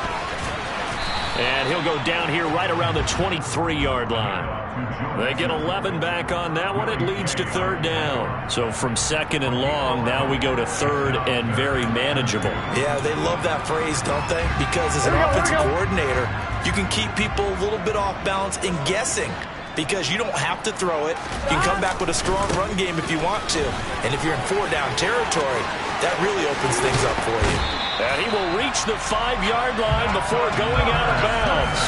And he'll go down here right around the 23-yard line. They get 11 back on that one. It leads to 3rd down. So from 2nd and long, now we go to 3rd and very manageable. Yeah, they love that phrase, don't they? Because as an offensive coordinator, you can keep people a little bit off balance and guessing because you don't have to throw it. You can come back with a strong run game if you want to. And if you're in 4-down territory, that really opens things up for you. And he will reach the 5-yard line before going out of bounds.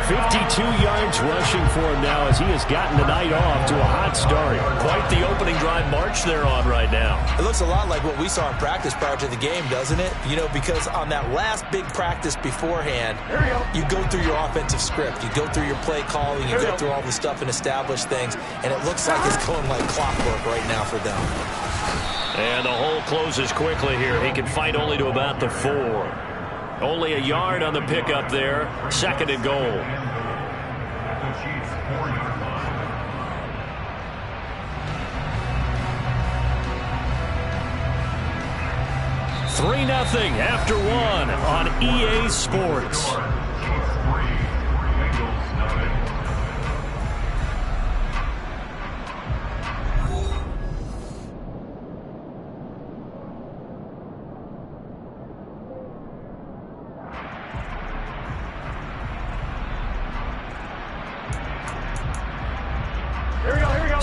52 yards rushing for him now as he has gotten the night off to a hot start. Quite the opening drive march they're on right now. It looks a lot like what we saw in practice prior to the game, doesn't it? You know, because on that last big practice beforehand, you go through your offensive script. You go through your play calling. You go through all the stuff and establish things. And it looks like it's going like clockwork right now for them. And the hole closes quickly here. He can fight only to about the 4. Only a yard on the pickup there. 2nd and goal. 3-0 after 1 on EA Sports.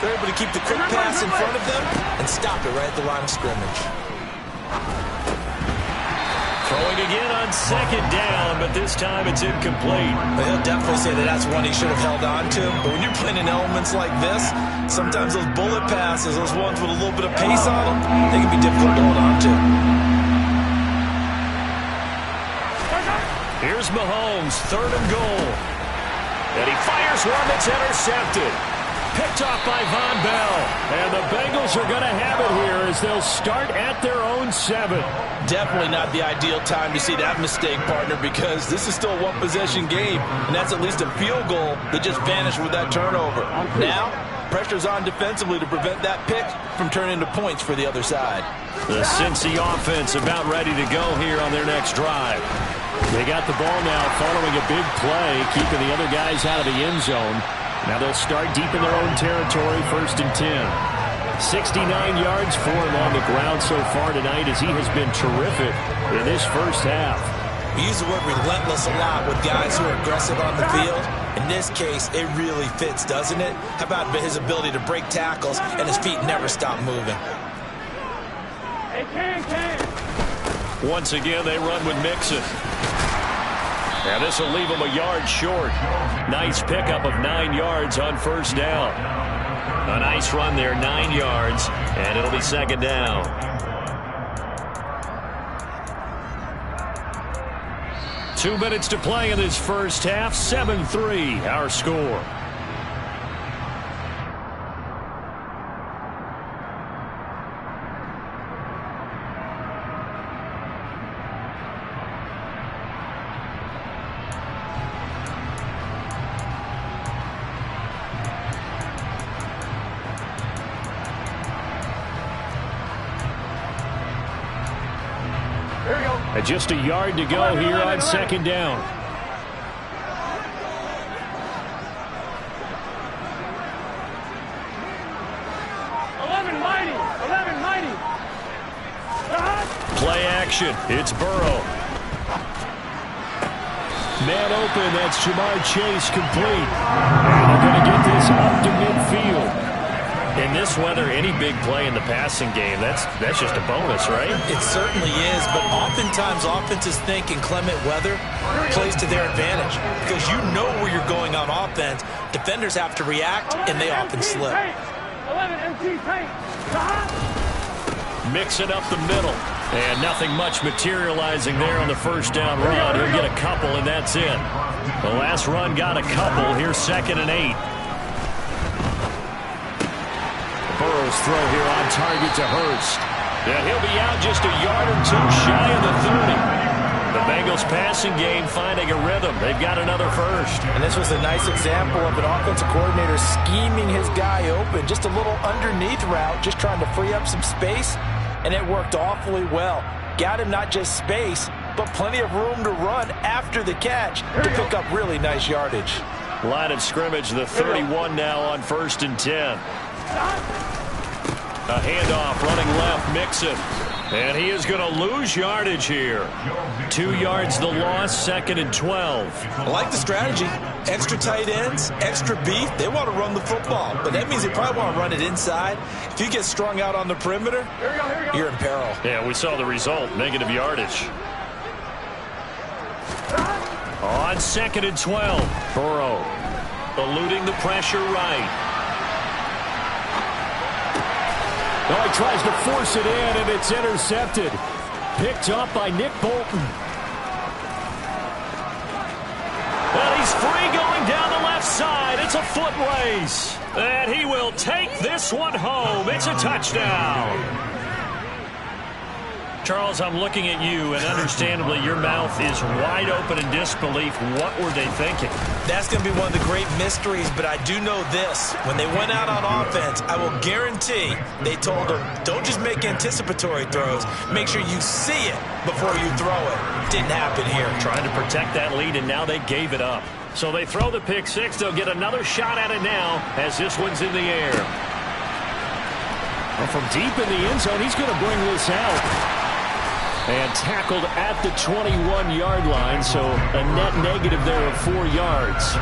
They're able to keep the quick pass in front of them and stop it right at the line of scrimmage. Throwing again on second down, but this time it's incomplete. But he'll definitely say that that's one he should have held on to. But when you're playing in elements like this, sometimes those bullet passes, those ones with a little bit of pace on them, they can be difficult to hold on to. Here's Mahomes, 3rd and goal. And he fires one that's intercepted. Picked off by Von Bell. And the Bengals are going to have it here as they'll start at their own 7. Definitely not the ideal time to see that mistake, partner, because this is still a one-possession game, and that's at least a field goal that just vanished with that turnover. Now, pressure's on defensively to prevent that pick from turning into points for the other side. The Cincy offense about ready to go here on their next drive. They got the ball now following a big play, keeping the other guys out of the end zone. Now they'll start deep in their own territory, 1st and 10. 69 yards for him on the ground so far tonight as he has been terrific in this first half. We use the word relentless a lot with guys who are aggressive on the field. In this case, it really fits, doesn't it? How about his ability to break tackles and his feet never stop moving? Once again, they run with Mixon. And this will leave him a yard short. Nice pickup of 9 yards on 1st down. A nice run there, 9 yards, and it'll be 2nd down. Two minutes to play in this first half, 7-3 our score. Just a yard to go here on 2nd down. Play action. It's Burrow. Man open. That's Jamar Chase complete. And they're going to get this up to midfield. In this weather, any big play in the passing game, that's just a bonus, right? It certainly is, but oftentimes offenses think in clement weather plays to their advantage because you know where you're going on offense. Defenders have to react, and they often slip. Mixing up the middle. And nothing much materializing there on the 1st down run. He'll get a couple, and that's it. The last run got a couple. Here's 2nd and 8. Burrow's throw here on target to Hurst. And he'll be out just a yard or two shy of the 30. The Bengals passing game finding a rhythm. They've got another first. And this was a nice example of an offensive coordinator scheming his guy open. Just a little underneath route, just trying to free up some space, and it worked awfully well. Got him not just space, but plenty of room to run after the catch to pick up really nice yardage. Line of scrimmage, the 31 now on 1st and 10. A handoff, running left, Mixon. And he is going to lose yardage here. 2 yards the loss, 2nd and 12. I like the strategy. Extra tight ends, extra beef. They want to run the football, but that means they probably want to run it inside. If you get strung out on the perimeter, you're in peril. Yeah, we saw the result, negative yardage. On 2nd and 12, Burrow eluding the pressure right. Oh, he tries to force it in, and it's intercepted. Picked up by Nick Bolton. Well, he's free going down the left side. It's a foot race. And he will take this one home. It's a touchdown. Charles, I'm looking at you, and understandably your mouth is wide open in disbelief. What were they thinking? That's going to be one of the great mysteries, but I do know this. When they went out on offense, I will guarantee they told them, don't just make anticipatory throws. Make sure you see it before you throw it. Didn't happen here. Trying to protect that lead, and now they gave it up. So they throw the pick six. They'll get another shot at it now as this one's in the air. Well, from deep in the end zone, he's going to bring this out. And tackled at the 21-yard line, so a net negative there of 4 yards.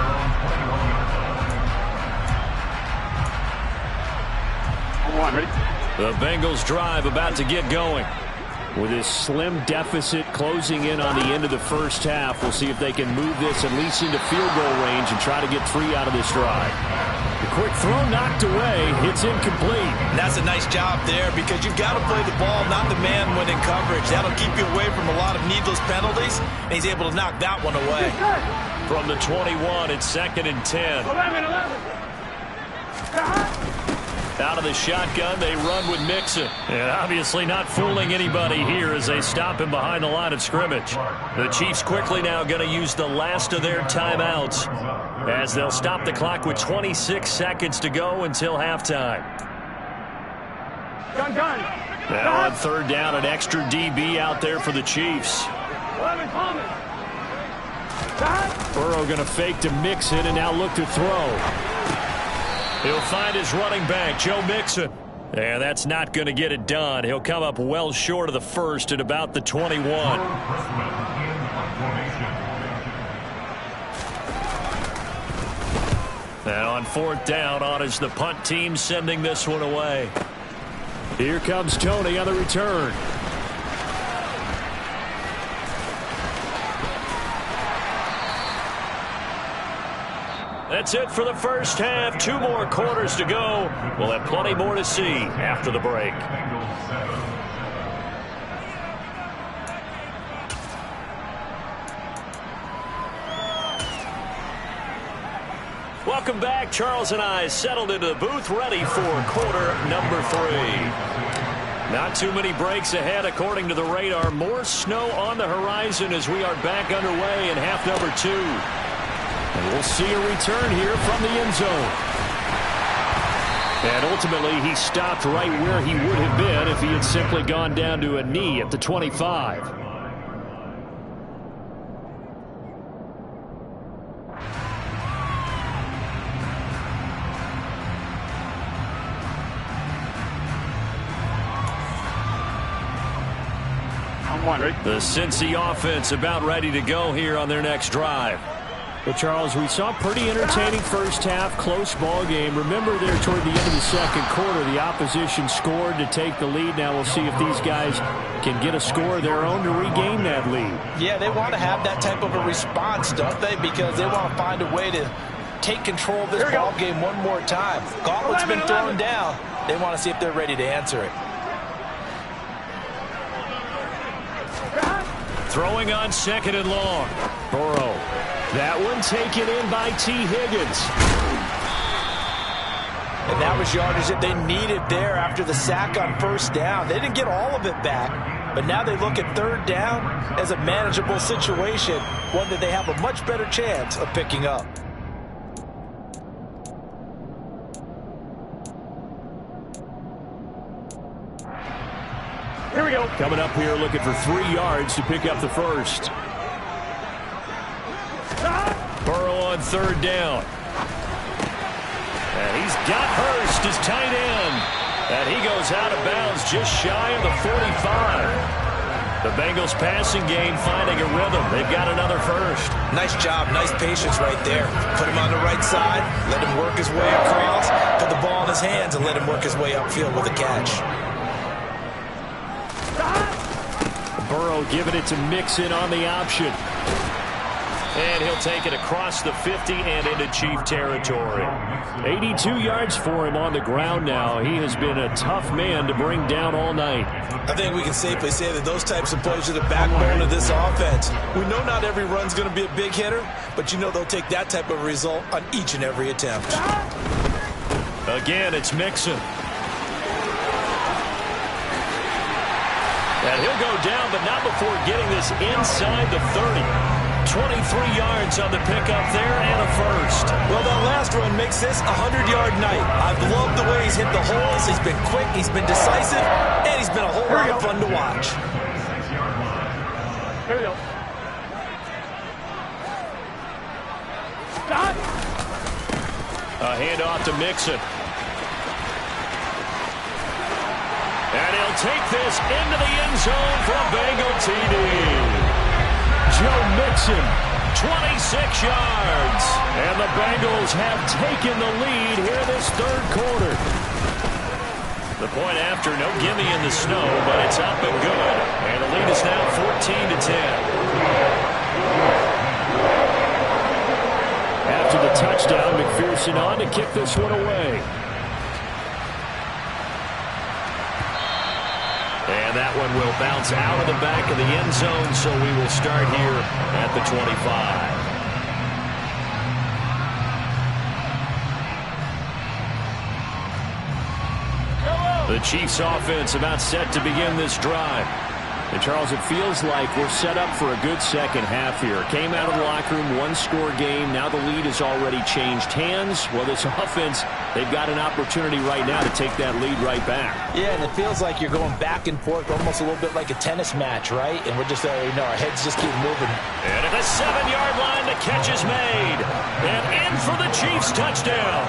one, ready? The Bengals drive about to get going. With this slim deficit closing in on the end of the first half, we'll see if they can move this at least into field goal range and try to get 3 out of this drive. The quick throw knocked away. It's incomplete. And that's a nice job there because you've got to play the ball, not the man when in coverage. That'll keep you away from a lot of needless penalties, and he's able to knock that one away. From the 21, it's 2nd and 10. 11. Out of the shotgun, they run with Mixon. And obviously not fooling anybody here as they stop him behind the line of scrimmage. The Chiefs quickly now going to use the last of their timeouts as they'll stop the clock with 26 seconds to go until halftime. Gun. Now on 3rd down, an extra DB out there for the Chiefs. 11, Thomas. Burrow going to fake to Mixon and now look to throw. He'll find his running back, Joe Mixon. And that's not going to get it done. He'll come up well short of the first at about the 21. And on 4th down, on is the punt team sending this one away. Here comes Tony on the return. That's it for the first half. 2 more quarters to go. We'll have plenty more to see after the break. Welcome back. Charles and I settled into the booth, ready for quarter number 3. Not too many breaks ahead according to the radar. More snow on the horizon as we are back underway in half number 2. And we'll see a return here from the end zone. And ultimately, he stopped right where he would have been if he had simply gone down to a knee at the 25. The Cincy offense about ready to go here on their next drive. Well, Charles, we saw a pretty entertaining first half, close ball game. Remember there toward the end of the second quarter, the opposition scored to take the lead. Now we'll see if these guys can get a score of their own to regain that lead. Yeah, they want to have that type of a response, don't they? Because they want to find a way to take control of this ball game one more time. Gauntlet's been thrown down. They want to see if they're ready to answer it. Throwing on 2nd and long. Burrow. That one taken in by T. Higgins. And that was yardage that they needed there after the sack on 1st down. They didn't get all of it back, but now they look at 3rd down as a manageable situation, one that they have a much better chance of picking up. Here we go. Coming up here looking for 3 yards to pick up the first. Burrow on 3rd down. And he's got Hurst, his tight end. And he goes out of bounds just shy of the 45. The Bengals passing game finding a rhythm. They've got another first. Nice job, nice patience right there. Put him on the right side, let him work his way across, put the ball in his hands and let him work his way upfield with a catch. Burrow giving it to Mixon on the option. And he'll take it across the 50 and into Chief territory. 82 yards for him on the ground now. He has been a tough man to bring down all night. I think we can safely say that those types of plays are the backbone of this offense. We know not every run's going to be a big hitter, but you know they'll take that type of result on each and every attempt. Again, it's Mixon. And he'll go down, but not before getting this inside the 30. 23 yards on the pickup there and a first. Well, that last run makes this a 100-yard night. I've loved the way he's hit the holes. He's been quick, he's been decisive, and he's been a whole lot of fun to watch. Here we go. Stop. A handoff to Mixon. And he'll take this into the end zone for a Bengal TD. Joe Mixon, 26 yards. And the Bengals have taken the lead here this 3rd quarter. The point after, no gimme in the snow, but it's up and good. And the lead is now 14-10. After the touchdown, McPherson on to kick this one away. And that one will bounce out of the back of the end zone, so we will start here at the 25. The Chiefs offense about set to begin this drive. And Charles, it feels like we're set up for a good second half here. Came out of the locker room, one-score game. Now the lead has already changed hands. Well, this offense, they've got an opportunity right now to take that lead right back. Yeah, and it feels like you're going back and forth, almost a little bit like a tennis match, right? And we're just, our heads just keep moving. And at the 7-yard line, the catch is made. And in for the Chiefs touchdown.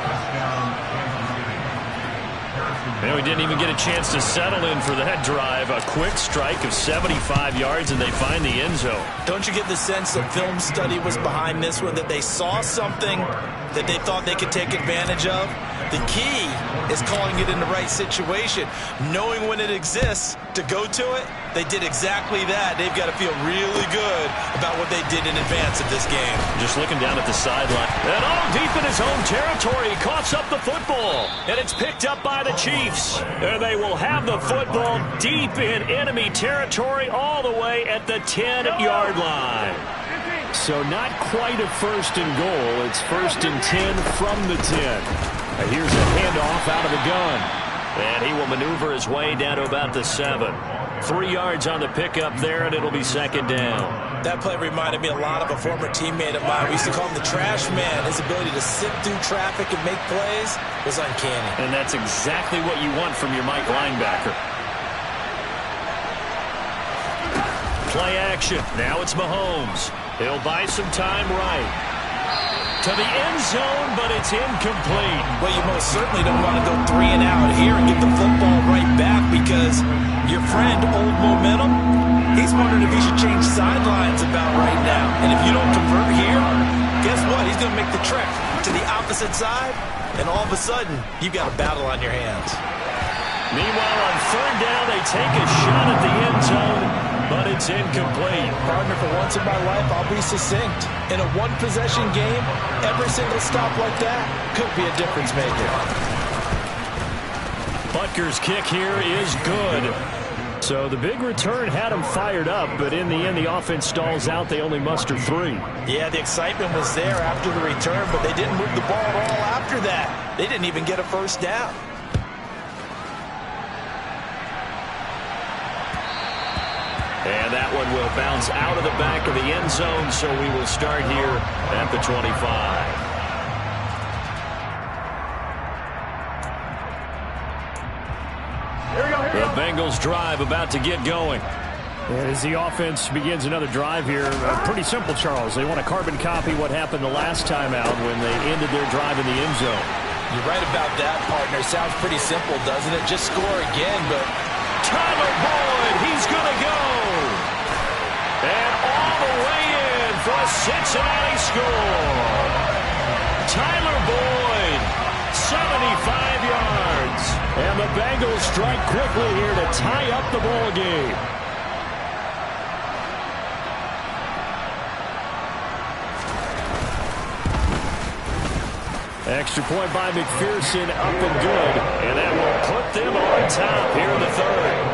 And we didn't even get a chance to settle in for that drive. A quick strike of 75 yards, and they find the end zone. Don't you get the sense that film study was behind this one, that they saw something that they thought they could take advantage of? The key is calling it in the right situation, knowing when it exists to go to it. They did exactly that. They've got to feel really good about what they did in advance of this game. Just looking down at the sideline. And all deep in his own territory, he coughs up the football. And it's picked up by the Chiefs. And they will have the football deep in enemy territory all the way at the 10-yard line. So not quite a first and goal. It's first and 10 from the 10. Here's a handoff out of the gun. And he will maneuver his way down to about the 7. 3 yards on the pickup there, and it'll be second down. That play reminded me a lot of a former teammate of mine. We used to call him the trash man. His ability to sift through traffic and make plays was uncanny. And that's exactly what you want from your Mike linebacker. Play action. Now it's Mahomes. He'll buy some time right. To the end zone, but it's incomplete. Well, you most certainly don't want to go 3 and out here and get the football right back, because your friend, Old Momentum, he's wondering if he should change sidelines about right now. And if you don't convert here, guess what? He's going to make the trek to the opposite side, and all of a sudden, you've got a battle on your hands. Meanwhile, on third down, they take a shot at the end zone, but it's incomplete. Partner, for once in my life, I'll be succinct. In a one-possession game, every single stop like that could be a difference maker. Butker's kick here is good. So the big return had them fired up, but in the end, the offense stalls out. They only muster 3. Yeah, the excitement was there after the return, but they didn't move the ball at all after that. They didn't even get a first down. And that one will bounce out of the back of the end zone, so we will start here at the 25. Here we go, here we The go. Bengals drive about to get going. And as the offense begins another drive here, pretty simple, Charles. They want to carbon copy what happened the last time out when they ended their drive in the end zone. You're right about that, partner. Sounds pretty simple, doesn't it? Just score again, but Tyler Boyd, he's going to go. And all the way in for a Cincinnati score. Tyler Boyd, 75 yards. And the Bengals strike quickly here to tie up the ball game. Extra point by McPherson, up and good. And that will put them on top here in the third.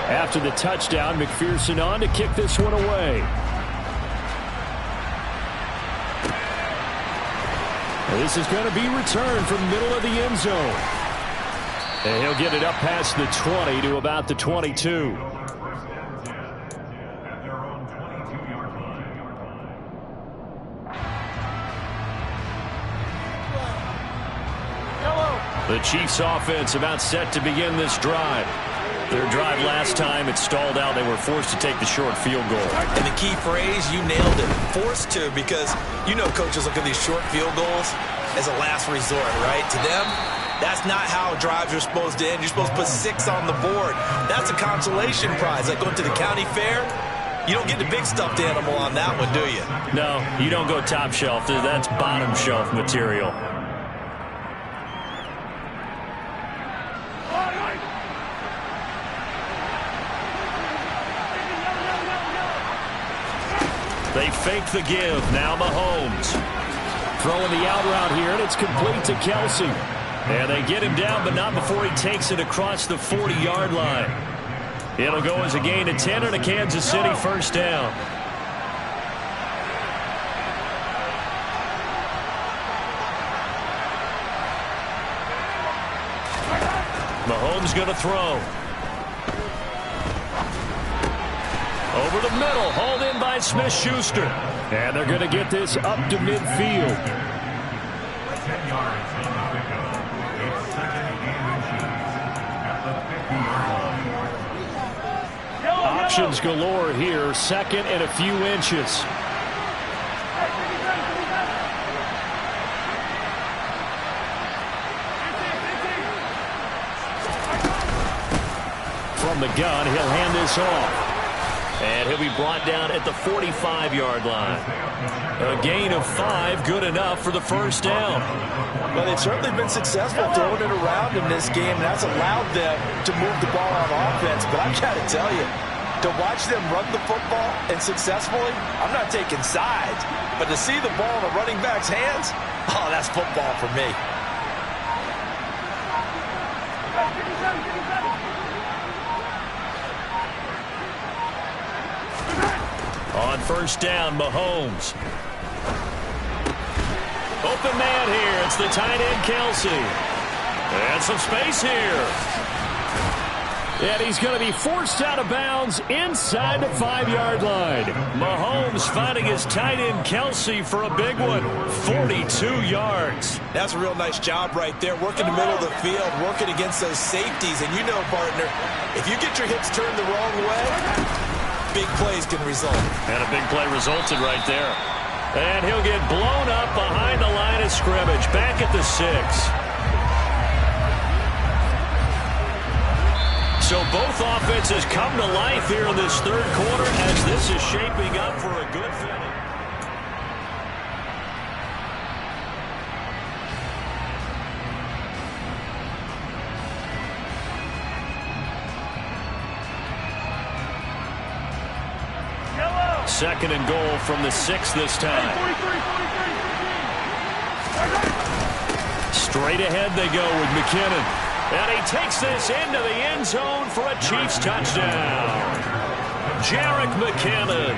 After the touchdown, McPherson on to kick this one away. This is going to be returned from the middle of the end zone. And he'll get it up past the 20 to about the 22. The Chiefs offense about set to begin this drive. Their drive last time, it stalled out. They were forced to take the short field goal. And the key phrase, you nailed it, forced to, because you know coaches look at these short field goals as a last resort, right? To them, that's not how drives are supposed to end. You're supposed to put 6 on the board. That's a consolation prize. Like going to the county fair, You don't get the big stuffed animal on that one, do you? No, you don't go top shelf. That's bottom shelf material. They fake the give. Now Mahomes. Throwing the out route here, and it's complete to Kelsey. And they get him down, but not before he takes it across the 40-yard line. It'll go as a gain of 10 and a Kansas City first down. Mahomes going to throw. Over the middle, hauled in by Smith-Schuster. And they're going to get this up to midfield. 10 yards on the pickup. It's second and at the 50-yard line. Options galore here. Second and a few inches. From the gun, he'll hand this off. And he'll be brought down at the 45-yard line. A gain of 5, good enough for the first down. Well, they've certainly been successful throwing it around in this game, and that's allowed them to move the ball on offense. But I've got to tell you, to watch them run the football and successfully, I'm not taking sides. But to see the ball in a running back's hands, oh, that's football for me. On first down, Mahomes. Open man here. It's the tight end, Kelsey. And some space here. And he's going to be forced out of bounds inside the 5-yard line. Mahomes finding his tight end, Kelsey, for a big one. 42 yards. That's a real nice job right there. Working the middle of the field, working against those safeties. And you know, partner, if you get your hips turned the wrong way, big plays can result. And a big play resulted right there. And he'll get blown up behind the line of scrimmage. Back at the 6. So both offenses come to life here in this third quarter as this is shaping up for a good finish. Second and goal from the 6 this time. Straight ahead they go with McKinnon. And he takes this into the end zone for a Chiefs touchdown. Jerick McKinnon,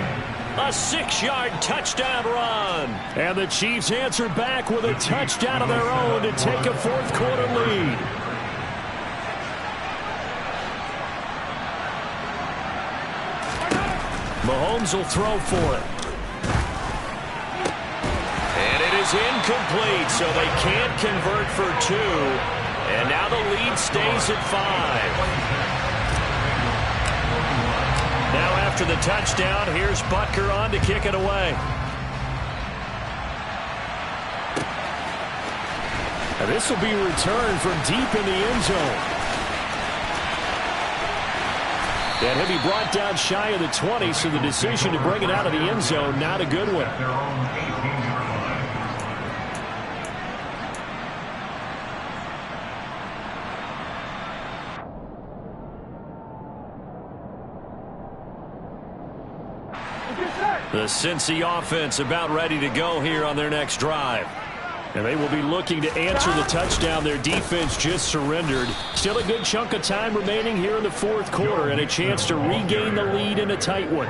a 6-yard touchdown run. And the Chiefs answer back with a touchdown of their own to take a fourth quarter lead. Mahomes will throw for it. And it is incomplete, so they can't convert for 2. And now the lead stays at 5. Now after the touchdown, here's Butker on to kick it away. Now this will be returned from deep in the end zone. And he'll be brought down shy of the 20, so the decision to bring it out of the end zone, not a good one. Their own 18-yard line. The Cincy offense about ready to go here on their next drive. And they will be looking to answer the touchdown their defense just surrendered. Still a good chunk of time remaining here in the fourth quarter and a chance to regain the lead in a tight one.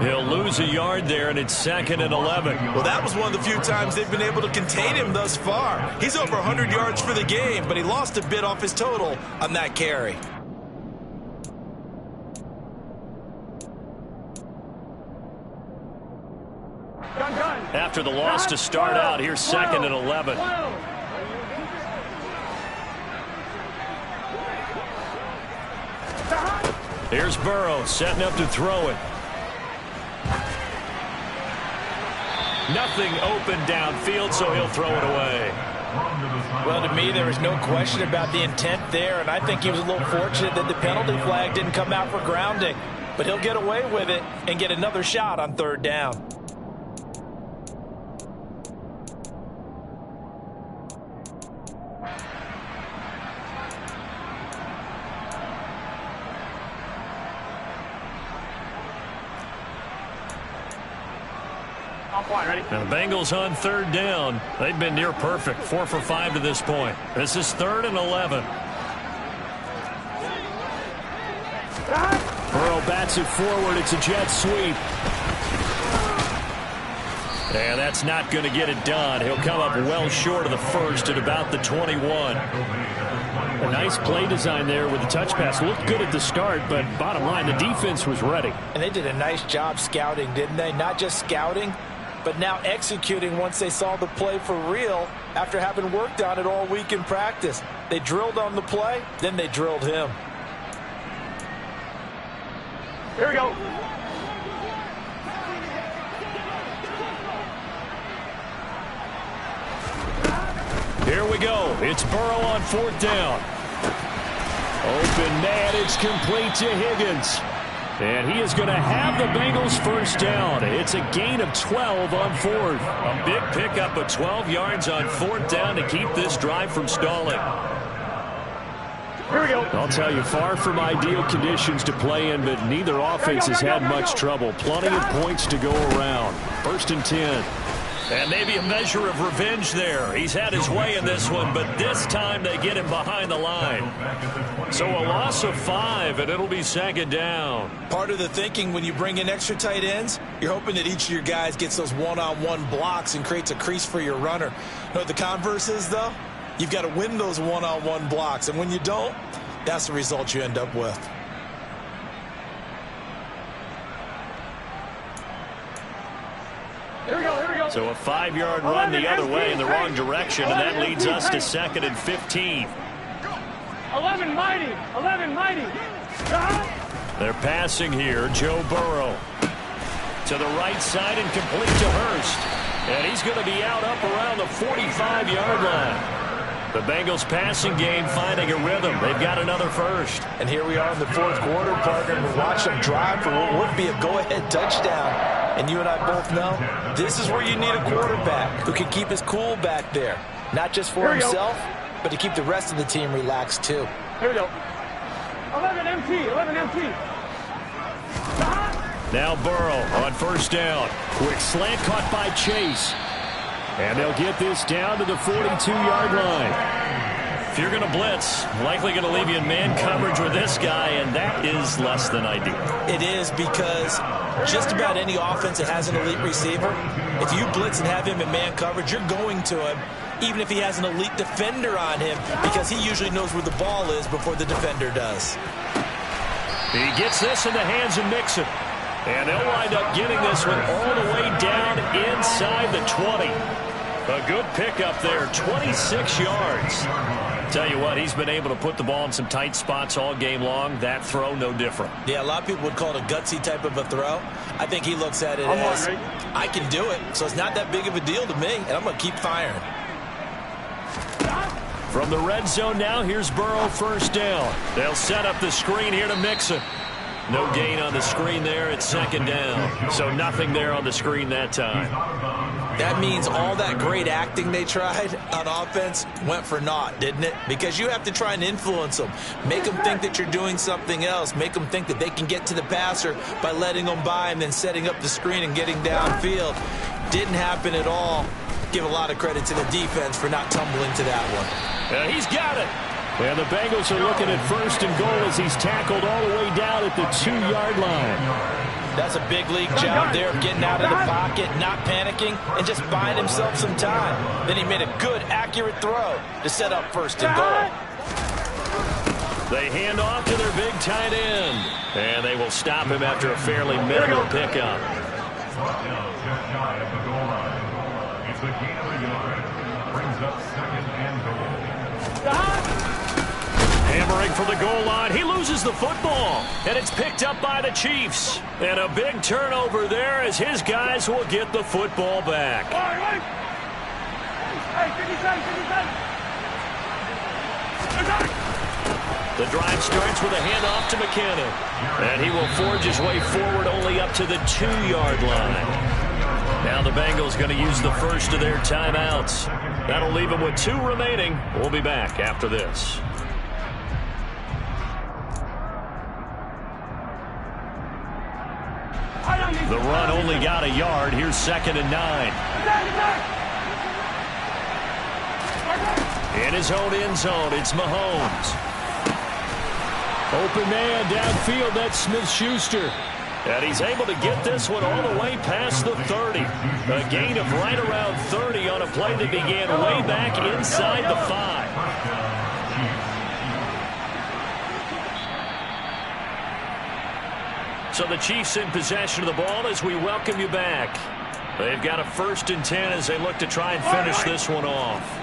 He'll lose a yard there, and it's 2nd and 11. Well, that was one of the few times they've been able to contain him thus far. He's over 100 yards for the game, but he lost a bit off his total on that carry. After the loss to start out, here's 2nd and 11. Here's Burrow setting up to throw it. Nothing open downfield, so he'll throw it away. Well, to me, there was no question about the intent there, and I think he was a little fortunate that the penalty flag didn't come out for grounding. but he'll get away with it and get another shot on 3rd down. Now the Bengals on 3rd down. They've been near perfect, 4 for 5 to this point. This is 3rd and 11. Burrow bats it forward. It's a jet sweep. And that's not going to get it done. He'll come up well short of the first at about the 21. A nice play design there with the touch pass. Looked good at the start, but bottom line, the defense was ready. And they did a nice job scouting, didn't they? Not just scouting, but now executing once they saw the play for real after having worked on it all week in practice. They drilled on the play, then they drilled him. Here we go. Here we go. It's Burrow on 4th down. Open man, it's complete to Higgins. And he is going to have the Bengals 1st down. It's a gain of 12 on 4th. A big pickup of 12 yards on 4th down to keep this drive from stalling. Here we go. I'll tell you, far from ideal conditions to play in, but neither offense has had much trouble. Plenty of points to go around. 1st and 10. And maybe a measure of revenge there. He's had his way in this one, but this time they get him behind the line. So a loss of 5, and it'll be 2nd down. Part of the thinking when you bring in extra tight ends, you're hoping that each of your guys gets those one-on-one blocks and creates a crease for your runner. You know what the converse is, though? You've got to win those one-on-one blocks, and when you don't, that's the result you end up with. Here we go. Here we go. So a 5-yard run the other way in the wrong direction, and that leads us to 2nd and 15. 11 mighty. 11 mighty. They're passing here. Joe Burrow to the right side and complete to Hurst. And he's going to be out up around the 45-yard line. The Bengals passing game finding a rhythm. They've got another first. And here we are in the 4th quarter, partner. We watch them drive for what would be a go-ahead touchdown. And you and I both know this is where you need a quarterback who can keep his cool back there. Not just for himself, but to keep the rest of the team relaxed too. Here we go. 11 MT. 11 MT. Now Burrow on 1st down. Quick slant caught by Chase. And they'll get this down to the 42-yard line. If you're going to blitz, likely going to leave you in man coverage with this guy, and that is less than ideal. It is, because just about any offense that has an elite receiver, if you blitz and have him in man coverage, you're going to him, even if he has an elite defender on him, because he usually knows where the ball is before the defender does. He gets this in the hands of Mixon. And they'll wind up getting this one all the way down inside the 20. A good pickup there, 26 yards. Tell you what, he's been able to put the ball in some tight spots all game long. That throw, no different. Yeah, a lot of people would call it a gutsy type of a throw. I think he looks at it as, I can do it, so it's not that big of a deal to me, and I'm going to keep firing. From the red zone now, here's Burrow 1st down. They'll set up the screen here to Mixon. No gain on the screen there. It's 2nd down. So nothing there on the screen that time. That means all that great acting they tried on offense went for naught, didn't it? Because you have to try and influence them. Make them think that you're doing something else. Make them think that they can get to the passer by letting them by and then setting up the screen and getting downfield. Didn't happen at all. Give a lot of credit to the defense for not tumbling to that one. And he's got it. And the Bengals are looking at 1st and goal as he's tackled all the way down at the 2-yard line. That's a big league job there of getting out of the pocket, not panicking, and just buying himself some time. Then he made a good, accurate throw to set up 1st and goal. They hand off to their big tight end. And they will stop him after a fairly minimal pickup. It's a gain of a yard. Brings up 2nd and goal. Hammering for the goal line. He loses the football. And it's picked up by the Chiefs. And a big turnover there as his guys will get the football back. The drive starts with a handoff to McKinnon. And he will forge his way forward only up to the 2-yard line. Now the Bengals going to use the first of their timeouts. That'll leave them with 2 remaining. We'll be back after this. The run only got a yard. Here's 2nd and 9. In his own end zone, it's Mahomes. Open man downfield, that's Smith-Schuster. And he's able to get this one all the way past the 30. A gain of right around 30 on a play that began way back inside the 5. So the Chiefs in possession of the ball as we welcome you back. They've got a 1st and 10 as they look to try and finish this one off.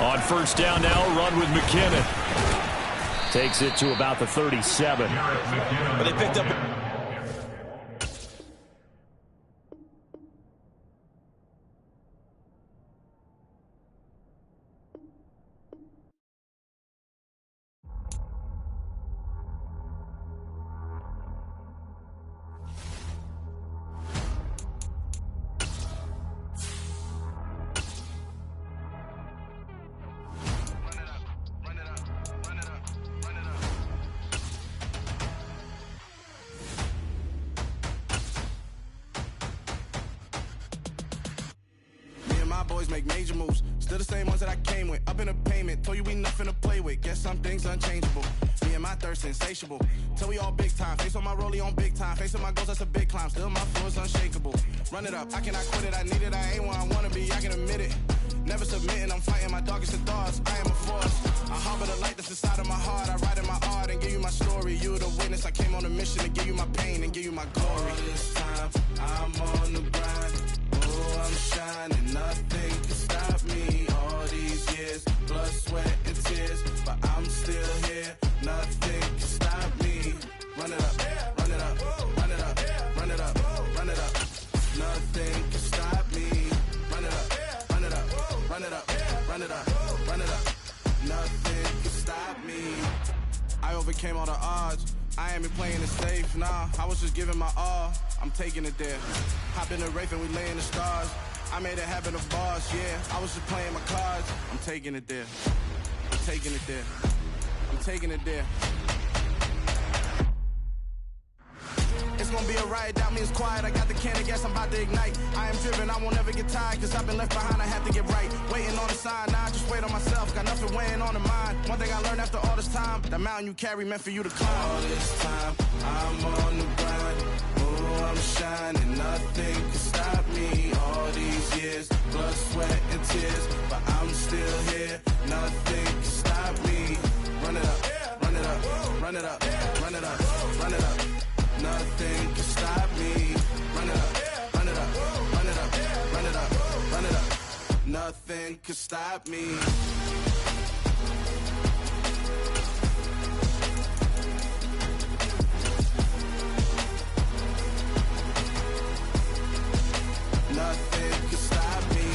On 1st down now, run with McKinnon. Takes it to about the 37. But they picked up. Boys make major moves, still the same ones that I came with. Up in a payment, told you we nothing to play with. Guess some things unchangeable. Me and my thirst insatiable. Till we all big time. Face on my rollie on big time. Facing my goals, that's a big climb. Still my flow is unshakable. Run it up, I cannot quit it. I need it, I ain't where I wanna be. I can admit it. Never submitting, I'm fighting my darkest of thoughts. I am a force. I harbor the light that's inside of my heart. I write in my art and give you my story. You the witness. I came on a mission to give you my pain and give you my glory. All this time, I'm on the grind. Oh, I'm shining. Nothing can stop me. All these years, blood, sweat, and tears, but I'm still here. Nothing can stop me. Run it up, run it up, run it up, run it up, run it up. Nothing can stop me. Run it up, run it up, run it up, run it up, run it up. Nothing can stop me. I overcame all the odds. I ain't been playing it safe, nah. I was just giving my all. I'm taking it there. Hop in the Wraith and we lay in the stars. I made it happen of bars, yeah. I was just playing my cards. I'm taking it there. I'm taking it there. I'm taking it there. It's gonna be a riot, that means quiet. I got the can of gas, I'm about to ignite. I am driven, I won't ever get tired, cause I've been left behind, I have to get right. Waiting on the sign, now I just wait on myself. Got nothing weighing on the mind. One thing I learned after all this time, that mountain you carry meant for you to climb. All this time, I'm on the grind. Oh, I'm shining, nothing can stop me. All these years, blood, sweat, and tears, but I'm still here. Nothing can stop me. Run it up, run it up, run it up, run it up, run it up. Nothing can stop me. Run it up, run it up, run it up, run it up, run it up. Nothing can stop me. Nothing can stop me.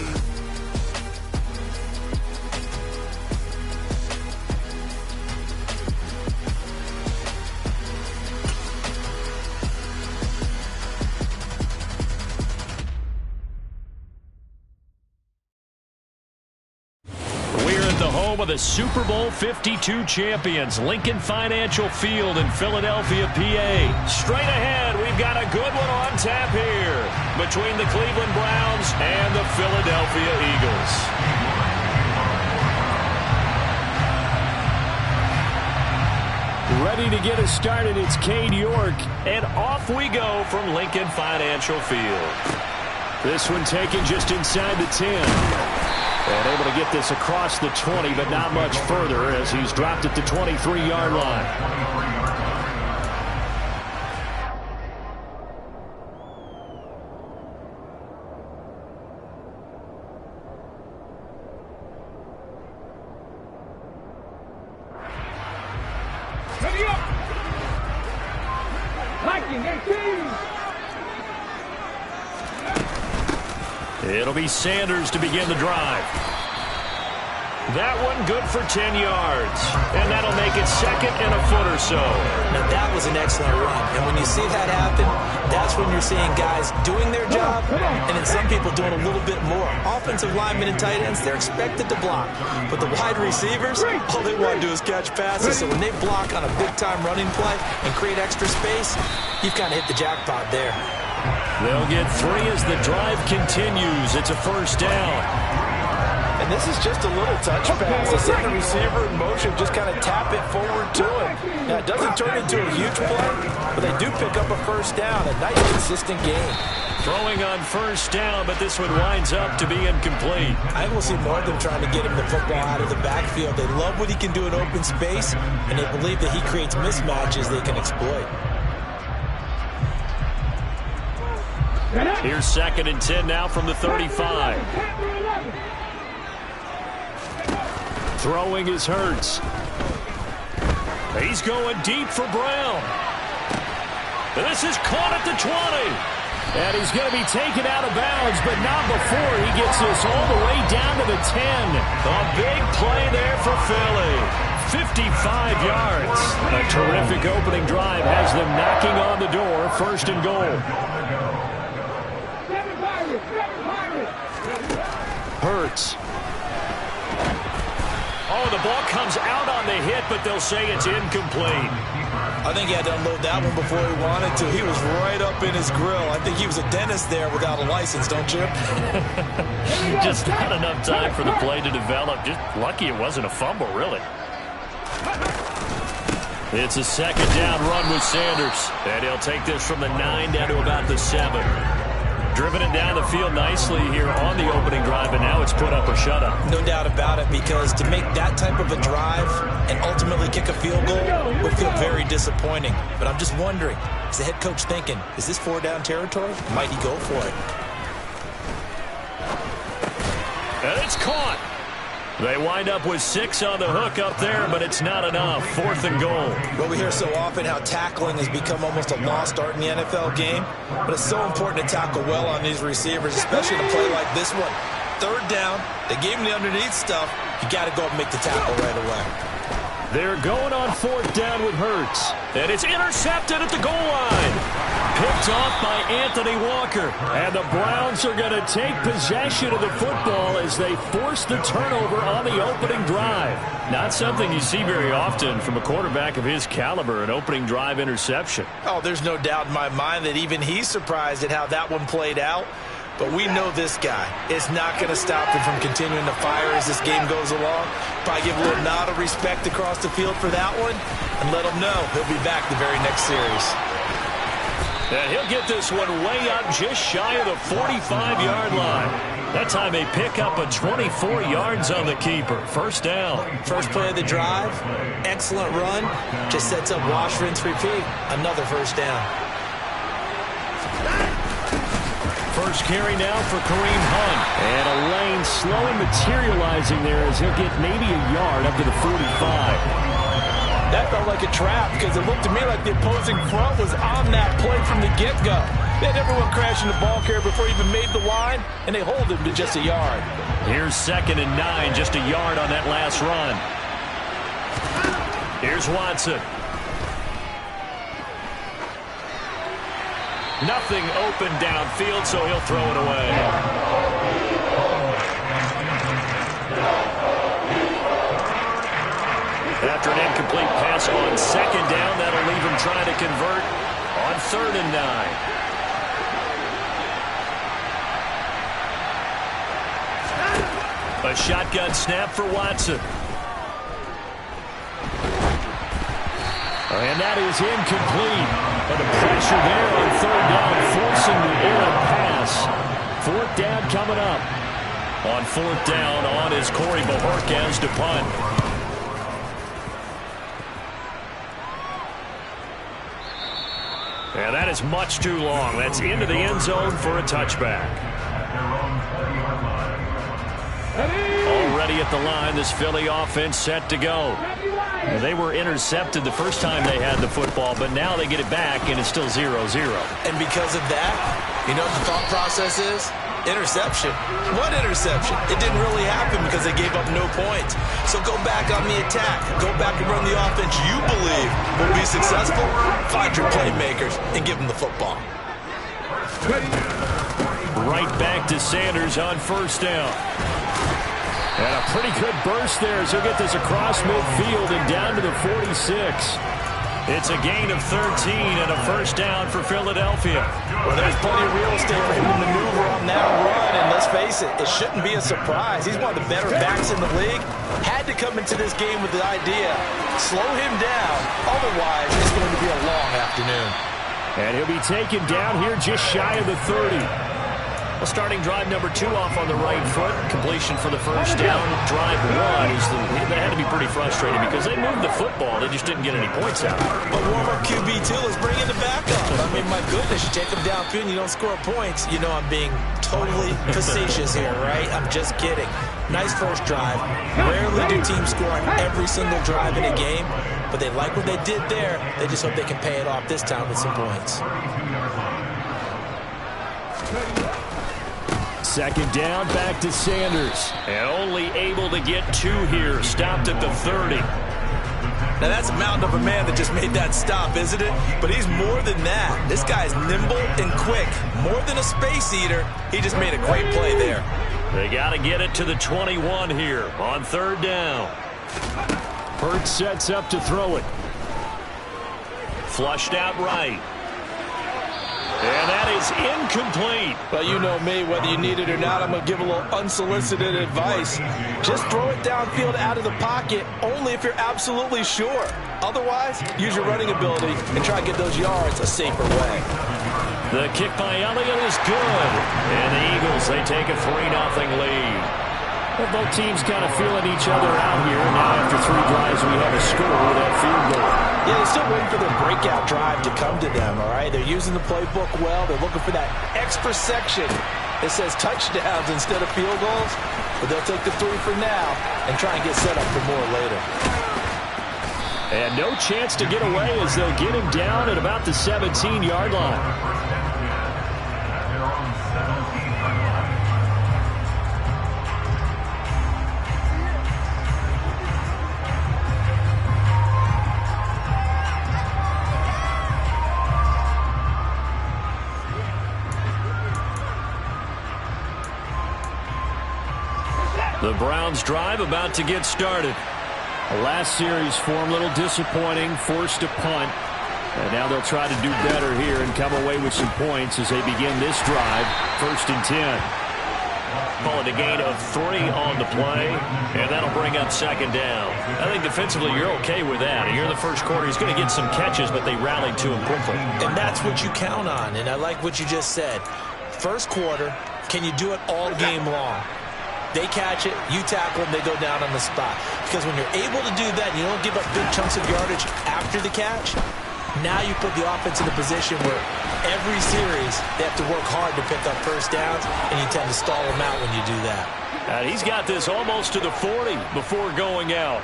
Home of the Super Bowl 52 champions, Lincoln Financial Field in Philadelphia, PA. Straight ahead, we've got a good one on tap here between the Cleveland Browns and the Philadelphia Eagles. Ready to get us started, it's Cade York, and off we go from Lincoln Financial Field. This one taken just inside the 10. And able to get this across the 20, but not much further as he's dropped at the 23-yard line. Ready up! Liking it. It'll be Sanders to begin the drive. That one good for 10 yards. And that'll make it second and a foot or so. Now, that was an excellent run. And when you see that happen, that's when you're seeing guys doing their job and then some people doing a little bit more. Offensive linemen and tight ends, they're expected to block. But the wide receivers, all they want to do is catch passes. So when they block on a big-time running play and create extra space, you've kind of hit the jackpot there. They'll get 3 as the drive continues. It's a first down. And this is just a little touch pass. They send the receiver in motion, just kind of tap it forward to him. Now, it doesn't turn into a huge play, but they do pick up a first down. A nice, consistent game. Throwing on first down, but this one winds up to be incomplete. I will see more of them trying to get him the football out of the backfield. They love what he can do in open space, and they believe that he creates mismatches they can exploit. Here's 2nd and 10 now from the 35. Throwing is Hurts. He's going deep for Brown. This is caught at the 20. And he's going to be taken out of bounds, but not before he gets this all the way down to the 10. A big play there for Philly. 55 yards. A terrific opening drive has them knocking on the door. 1st and goal. Hurts. Oh, the ball comes out on the hit, but they'll say it's incomplete. I think he had to unload that one before he wanted to. He was right up in his grill. I think he was a dentist there without a license, don't you? Just not enough time for the play to develop. Just lucky it wasn't a fumble, really. It's a 2nd down run with Sanders. And he'll take this from the 9 down to about the 7. Driven it down the field nicely here on the opening drive, and now it's put up or shut up. No doubt about it, because to make that type of a drive and ultimately kick a field goal would feel very disappointing. But I'm just wondering, is the head coach thinking, is this 4-down territory? Might he go for it? And it's caught. They wind up with 6 on the hook up there, but it's not enough. 4th and goal. Well, we hear so often how tackling has become almost a lost art in the NFL game, but it's so important to tackle well on these receivers, especially in a play like this one. 3rd down, they gave him the underneath stuff. You got to go and make the tackle right away. They're going on 4th down with Hurts, and it's intercepted at the goal line. Picked off by Anthony Walker. And the Browns are going to take possession of the football as they force the turnover on the opening drive. Not something you see very often from a quarterback of his caliber, an opening drive interception. Oh, there's no doubt in my mind that even he's surprised at how that one played out. But we know this guy is not going to stop him from continuing to fire as this game goes along. Probably give a little nod of respect across the field for that one and let him know he'll be back the very next series. And he'll get this one way up just shy of the 45-yard line. That time they pick up a 24 yards on the keeper. 1st down. First play of the drive. Excellent run. Just sets up wash, rinse, repeat. Another 1st down. First carry now for Kareem Hunt. And a lane slowly materializing there as he'll get maybe a yard up to the 45. That felt like a trap because it looked to me like the opposing front was on that play from the get-go. They had everyone crashing the ball carrier before he even made the line, and they hold him to just a yard. Here's 2nd and 9, just a yard on that last run. Here's Watson. Nothing open downfield, so he'll throw it away. After an incomplete pass on 2nd down, that'll leave him trying to convert on 3rd and 9. A shotgun snap for Watson. And that is incomplete. But the pressure there on 3rd down, forcing the errant pass. 4th down coming up. On 4th down, on is Corey Bojorquez to punt. And that is much too long. That's into the end zone for a touchback. Already at the line, this Philly offense set to go. They were intercepted the first time they had the football, but now they get it back, and it's still 0-0. And because of that, you know what the thought process is? Interception? What interception? It didn't really happen because they gave up no points. So go back on the attack. Go back and run the offense you believe will be successful. Find your playmakers and give them the football. Right back to Sanders on first down. And a pretty good burst there as he'll get this across midfield and down to the 46. It's a gain of 13 and a first down for Philadelphia. Well, there's plenty of real estate for him to maneuver on that run, and let's face it, it shouldn't be a surprise. He's one of the better backs in the league. Had to come into this game with the idea, slow him down, otherwise it's going to be a long afternoon. And he'll be taken down here just shy of the 30. Well, starting drive number 2 off on the right foot. Completion for the first down. Drive 1 that had to be pretty frustrating because they moved the football. They just didn't get any points out. But warm-up QB2 is bringing the backup. I mean, my goodness, you take them downfield and you don't score points. You know I'm being totally facetious here, right? I'm just kidding. Nice first drive. Rarely do teams score on every single drive in a game, but they like what they did there. They just hope they can pay it off this time with some points. Second down, back to Sanders. And only able to get 2 here. Stopped at the 30. Now that's a mountain of a man that just made that stop, isn't it? But he's more than that. This guy's nimble and quick. More than a space eater. He just made a great play there. They got to get it to the 21 here on third down. Hurts sets up to throw it. Flushed out right. And that is incomplete. Well, you know me, whether you need it or not, I'm going to give a little unsolicited advice. Just throw it downfield out of the pocket, only if you're absolutely sure. Otherwise, use your running ability and try to get those yards a safer way. The kick by Elliott is good. And the Eagles, they take a 3-0 lead. Well, both teams kind of feeling each other out here. Now after 3 drives, we have a score with that field goal. Yeah, they're still waiting for their breakout drive to come to them, all right? They're using the playbook well. They're looking for that extra section that says touchdowns instead of field goals. But they'll take the 3 for now and try and get set up for more later. And no chance to get away as they'll get him down at about the 17-yard line. The Browns drive about to get started. The last series for them, a little disappointing, forced a punt. And now they'll try to do better here and come away with some points as they begin this drive. 1st and 10. Call it a gain of 3 on the play, and that'll bring up 2nd down. I think defensively you're okay with that. Here in the first quarter, he's going to get some catches, but they rallied to him quickly. And that's what you count on, and I like what you just said. First quarter, can you do it all game long? They catch it, you tackle them, they go down on the spot. Because when you're able to do that, and you don't give up big chunks of yardage after the catch, now you put the offense in a position where every series they have to work hard to pick up first downs, and you tend to stall them out when you do that. And he's got this almost to the 40 before going out.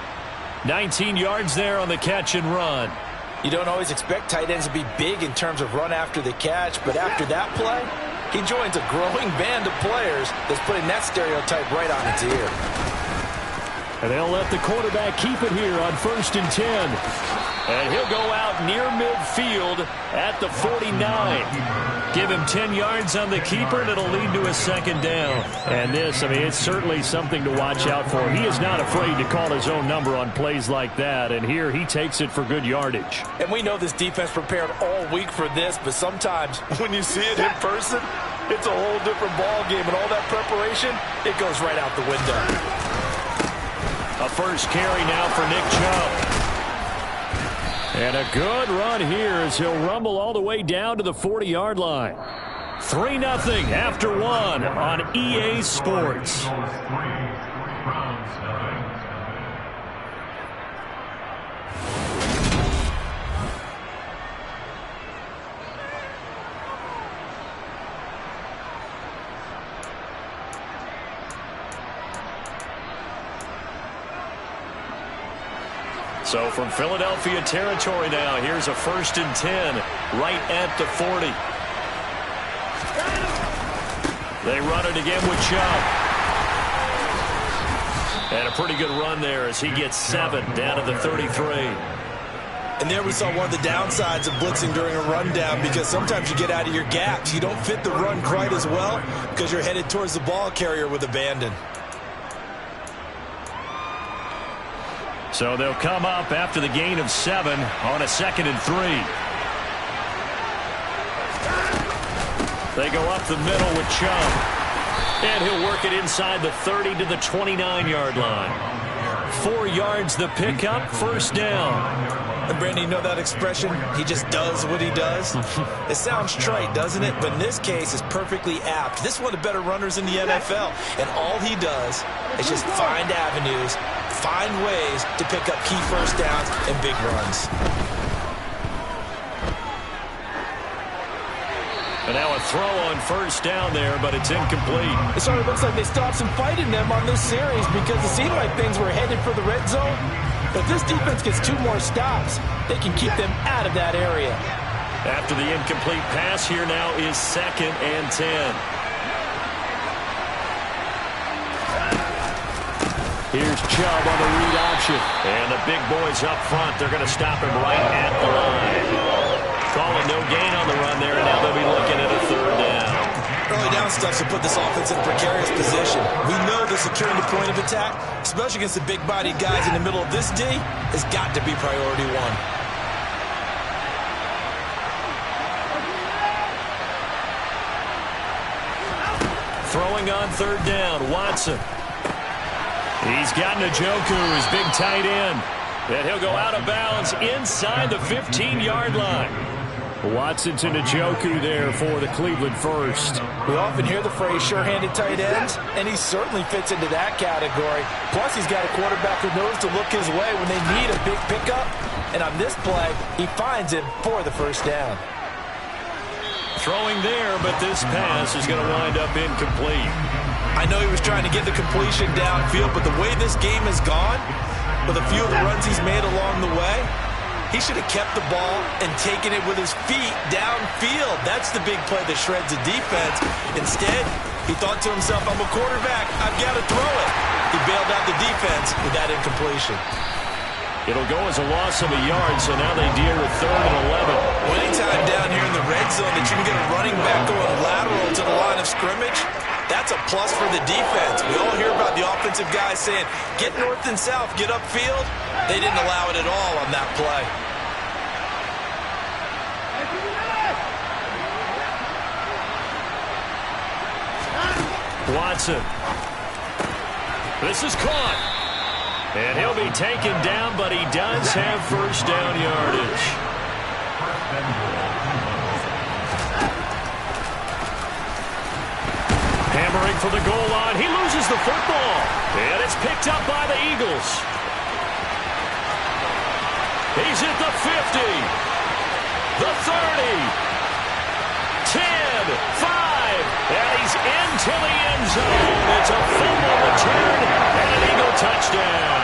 19 yards there on the catch and run. You don't always expect tight ends to be big in terms of run after the catch, but after that play, he joins a growing band of players that's putting that stereotype right on its ear. And they'll let the quarterback keep it here on 1st and 10. And he'll go out near midfield at the 49. Give him 10 yards on the keeper, and it'll lead to a 2nd down. And this, I mean, it's certainly something to watch out for. He is not afraid to call his own number on plays like that. And here he takes it for good yardage. And we know this defense prepared all week for this, but sometimes when you see it in person, it's a whole different ball game. And all that preparation, it goes right out the window. A first carry now for Nick Chubb. And a good run here as he'll rumble all the way down to the 40-yard line. 3-0 after 1 on EA Sports. So from Philadelphia territory now, here's a 1st and 10 right at the 40. They run it again with Chubb. And a pretty good run there as he gets 7 down to the 33. And there we saw one of the downsides of blitzing during a rundown, because sometimes you get out of your gaps. You don't fit the run quite as well because you're headed towards the ball carrier with abandon. So they'll come up after the gain of 7 on a 2nd and 3. They go up the middle with Chubb. And he'll work it inside the 30 to the 29-yard line. 4 yards the pickup, first down. And Brandon, you know that expression? He just does what he does? It sounds trite, doesn't it? But in this case, it's perfectly apt. This is one of the better runners in the NFL. And all he does is just find avenues, find ways to pick up key first downs and big runs. And now a throw on first down there, but it's incomplete. It sort of looks like they stopped some fighting them on this series because it seemed like things were headed for the red zone. But if this defense gets 2 more stops, they can keep them out of that area. After the incomplete pass, here now is 2nd and 10. Here's Chubb on the read option. And the big boys up front, they're going to stop him right at the line. Calling no gain on the run there, and now they'll be looking at a 3rd down. Early down stuff to put this offense in a precarious position. We know the securing the point of attack, especially against the big-bodied guys in the middle of this D, has got to be priority 1. Throwing on 3rd down, Watson. He's got Njoku, his big tight end. And he'll go out of bounds inside the 15-yard line. Watson to Njoku there for the Cleveland first. We often hear the phrase sure-handed tight ends, and he certainly fits into that category. Plus, he's got a quarterback who knows to look his way when they need a big pickup. And on this play, he finds him for the first down. Throwing there, but this pass is going to wind up incomplete. I know he was trying to get the completion downfield, but the way this game has gone, with a few of the runs he's made along the way, he should have kept the ball and taken it with his feet downfield. That's the big play that shreds the defense. Instead, he thought to himself, I'm a quarterback, I've got to throw it. He bailed out the defense with that incompletion. It'll go as a loss of a yard, so now they deal with 3rd and 11. Well, anytime down here in the red zone that you can get a running back going lateral to the line of scrimmage, that's a plus for the defense. We all hear about the offensive guys saying, get north and south, get upfield. They didn't allow it at all on that play. Watson. This is caught. And he'll be taken down, but he does have first down yardage. Hammering for the goal line. He loses the football. And it's picked up by the Eagles. He's at the 50. The 30. 10. 5. And he's into the end zone. It's a fumble return and an Eagle touchdown.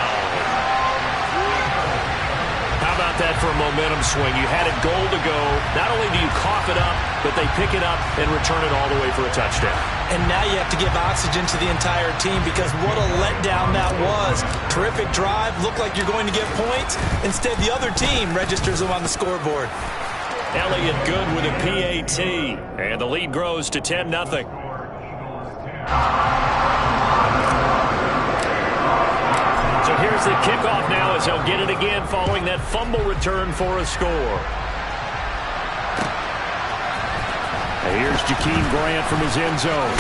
How about that for a momentum swing? You had it goal to go. Not only do you cough it up, but they pick it up and return it all the way for a touchdown. And now you have to give oxygen to the entire team, because what a letdown that was. Terrific drive. Looked like you're going to get points. Instead, the other team registers them on the scoreboard. Elliott good with a PAT. And the lead grows to 10-0. So here's the kickoff now as he'll get it again following that fumble return for a score. Here's Jakeem Grant from his end zone.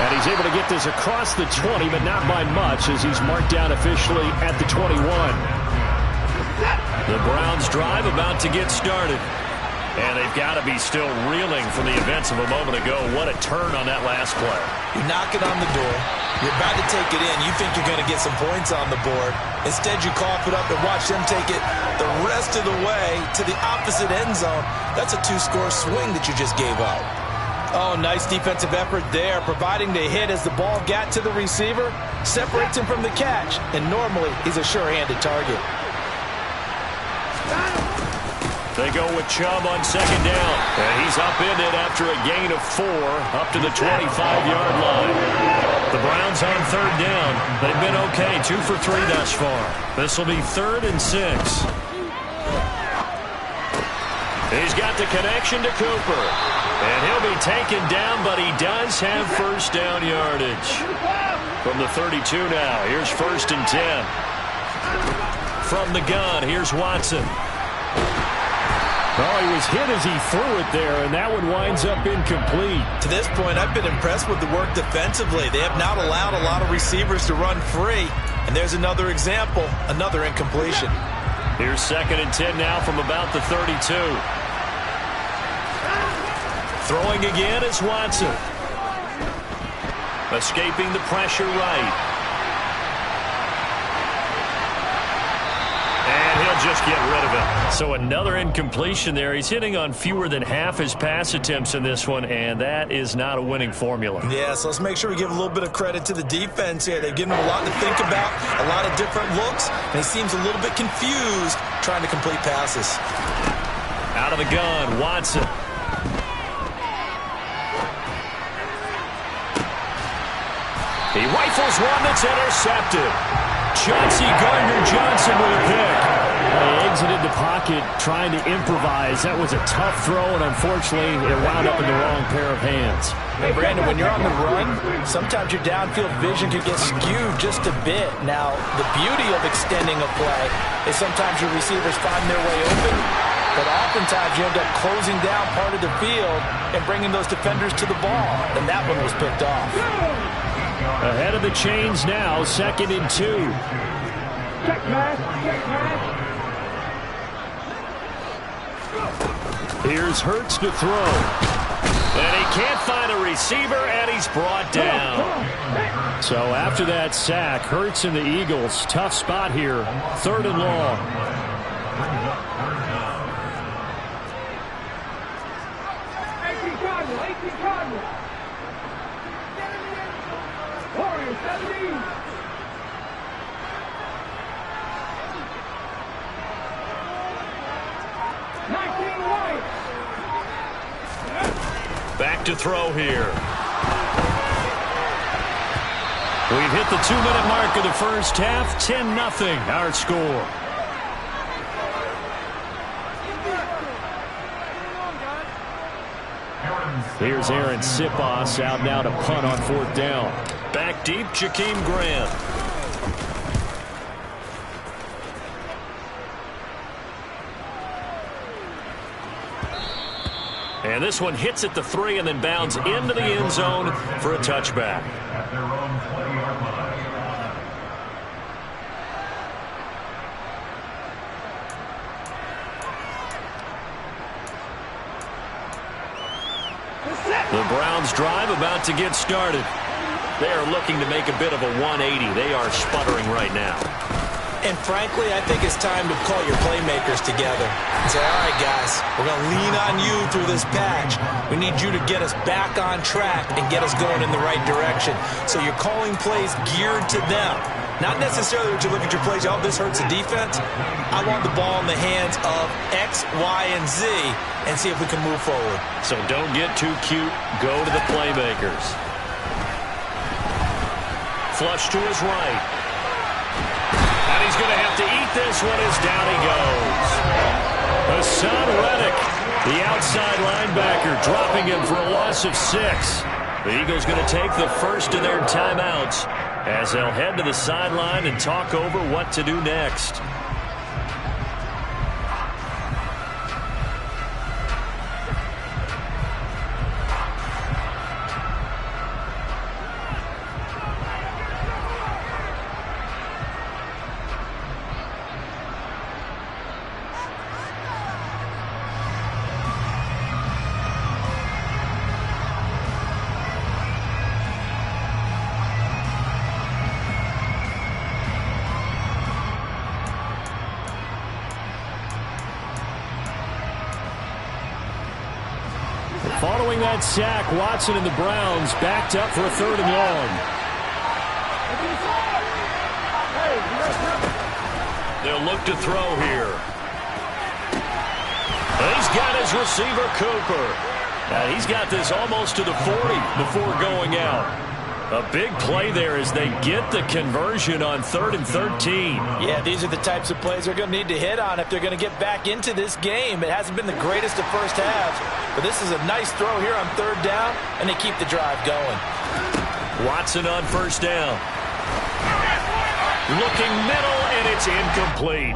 And he's able to get this across the 20, but not by much, as he's marked down officially at the 21. The Browns drive about to get started. And they've got to be still reeling from the events of a moment ago. What a turn on that last play. You're knocking on the door. You're about to take it in. You think you're going to get some points on the board. Instead, you cough it up and watch them take it the rest of the way to the opposite end zone. That's a 2-score swing that you just gave up. Oh, nice defensive effort there, providing the hit as the ball got to the receiver, separates him from the catch, and normally he's a sure-handed target. They go with Chubb on second down. And he's upended after a gain of 4 up to the 25-yard line. The Browns on third down. They've been okay, 2 for 3 thus far. This will be 3rd and 6. He's got the connection to Cooper. And he'll be taken down, but he does have first down yardage. From the 32 now, here's 1st and 10. From the gun, here's Watson. Well, he was hit as he threw it there, and that one winds up incomplete. To this point, I've been impressed with the work defensively. They have not allowed a lot of receivers to run free. And there's another example, another incompletion. Here's 2nd and 10 now from about the 32. Throwing again is Watson. Escaping the pressure right. And he'll just get rid of it. So another incompletion there. He's hitting on fewer than half his pass attempts in this one, and that is not a winning formula. Yeah, so let's make sure we give a little bit of credit to the defense here. They've given him a lot to think about, a lot of different looks, and he seems a little bit confused trying to complete passes. Out of the gun, Watson. He rifles one that's intercepted. Chauncey Gardner-Johnson with a pick. He exited the pocket trying to improvise. That was a tough throw, and unfortunately, it wound up in the wrong pair of hands. And Brandon, when you're on the run, sometimes your downfield vision can get skewed just a bit. Now, the beauty of extending a play is sometimes your receivers find their way open, but oftentimes you end up closing down part of the field and bringing those defenders to the ball, and that one was picked off. Ahead of the chains now, 2nd and 2. Check pass. Check pass. Here's Hurts to throw. And he can't find a receiver, and he's brought down. So after that sack, Hurts and the Eagles, tough spot here, 3rd and long. 18 Cardinal. 18 Cardinal. Warriors 17. Back to throw here. We've hit the 2-minute mark of the first half. 10-0 our score. Here's Aaron Sipos out now to punt on 4th down. Back deep, Jakeem Grant. And this one hits at the 3 and then bounds into the end zone for a touchback. At their own 20-yard line. The Browns drive about to get started. They are looking to make a bit of a 180. They are sputtering right now. And frankly, I think it's time to call your playmakers together and say, all right, guys, we're going to lean on you through this patch. We need you to get us back on track and get us going in the right direction. So you're calling plays geared to them. Not necessarily what you look at your plays, oh, this hurts the defense. I want the ball in the hands of X, Y, and Z and see if we can move forward. So don't get too cute. Go to the playmakers. Flush to his right. And he's going to have to eat this one as down he goes. Hassan Reddick, the outside linebacker, dropping him for a loss of 6. The Eagles going to take the first of their timeouts as they'll head to the sideline and talk over what to do next. Following that sack, Watson and the Browns backed up for a 3rd and long. They'll look to throw here. He's got his receiver, Cooper. And he's got this almost to the 40 before going out. A big play there as they get the conversion on 3rd and 13. Yeah, these are the types of plays they're going to need to hit on if they're going to get back into this game. It hasn't been the greatest of first halves, but this is a nice throw here on 3rd down, and they keep the drive going. Watson on 1st down. Looking middle, and it's incomplete.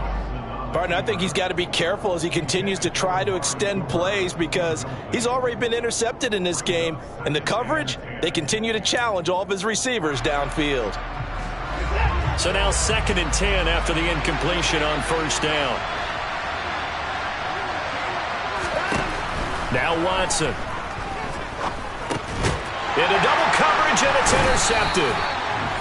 Partner, I think he's got to be careful as he continues to try to extend plays because he's already been intercepted in this game. And the coverage, they continue to challenge all of his receivers downfield. So now 2nd and 10 after the incompletion on 1st down. Now Watson. Into double coverage, and it's intercepted.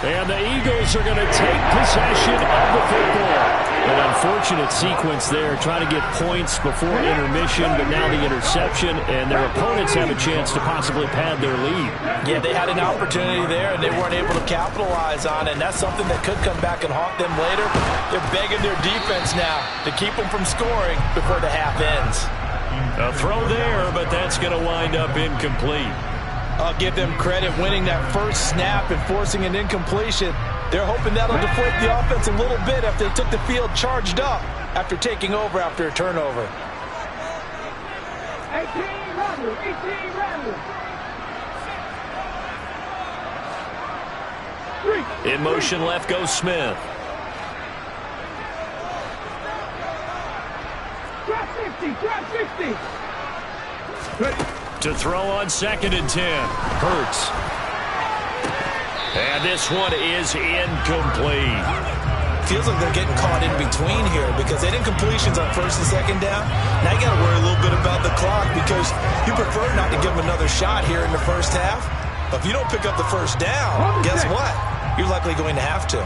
And the Eagles are going to take possession of the football. An unfortunate sequence there, trying to get points before intermission, but now the interception, and their opponents have a chance to possibly pad their lead. Yeah, they had an opportunity there, and they weren't able to capitalize on it, and that's something that could come back and haunt them later. They're begging their defense now to keep them from scoring before the half ends. A throw there, but that's going to wind up incomplete. I'll give them credit winning that first snap and forcing an incompletion. They're hoping that'll deflate the offense a little bit after they took the field charged up after taking over after a turnover. 18 runners, 18 runners. In motion left goes Smith. Drop 50, drop 50. To throw on 2nd and 10. Hurts. And this one is incomplete. Feels like they're getting caught in between here because they did completions on 1st and 2nd down. Now you got to worry a little bit about the clock because you prefer not to give them another shot here in the first half. But if you don't pick up the 1st down, guess what? You're likely going to have to.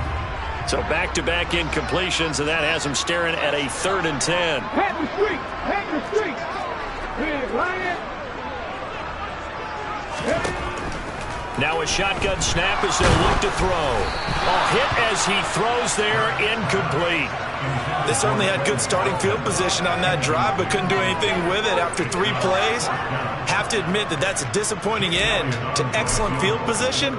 So back-to-back incompletions, and that has them staring at a 3rd and 10. Head the street, head the street. Big Lion. Now a shotgun snap as they'll look to throw. A hit as he throws there, incomplete. They certainly had good starting field position on that drive, but couldn't do anything with it after 3 plays. Have to admit that that's a disappointing end to excellent field position.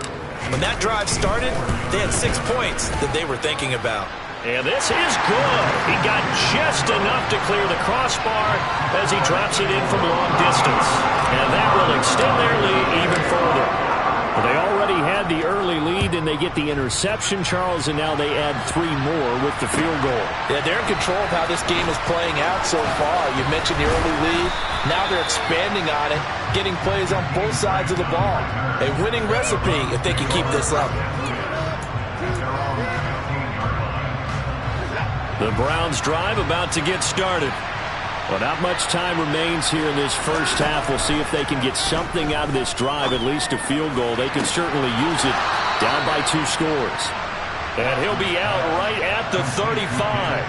When that drive started, they had 6 points that they were thinking about. And this is good. He got just enough to clear the crossbar as he drops it in from long distance. And that will extend their lead even further. Well, they already had the early lead, and they get the interception, Charles, and now they add 3 more with the field goal. Yeah, they're in control of how this game is playing out so far. You mentioned the early lead. Now they're expanding on it, getting plays on both sides of the ball. A winning recipe if they can keep this up. The Browns drive about to get started. Well, not much time remains here in this first half. We'll see if they can get something out of this drive, at least a field goal. They can certainly use it, down by 2 scores. And he'll be out right at the 35.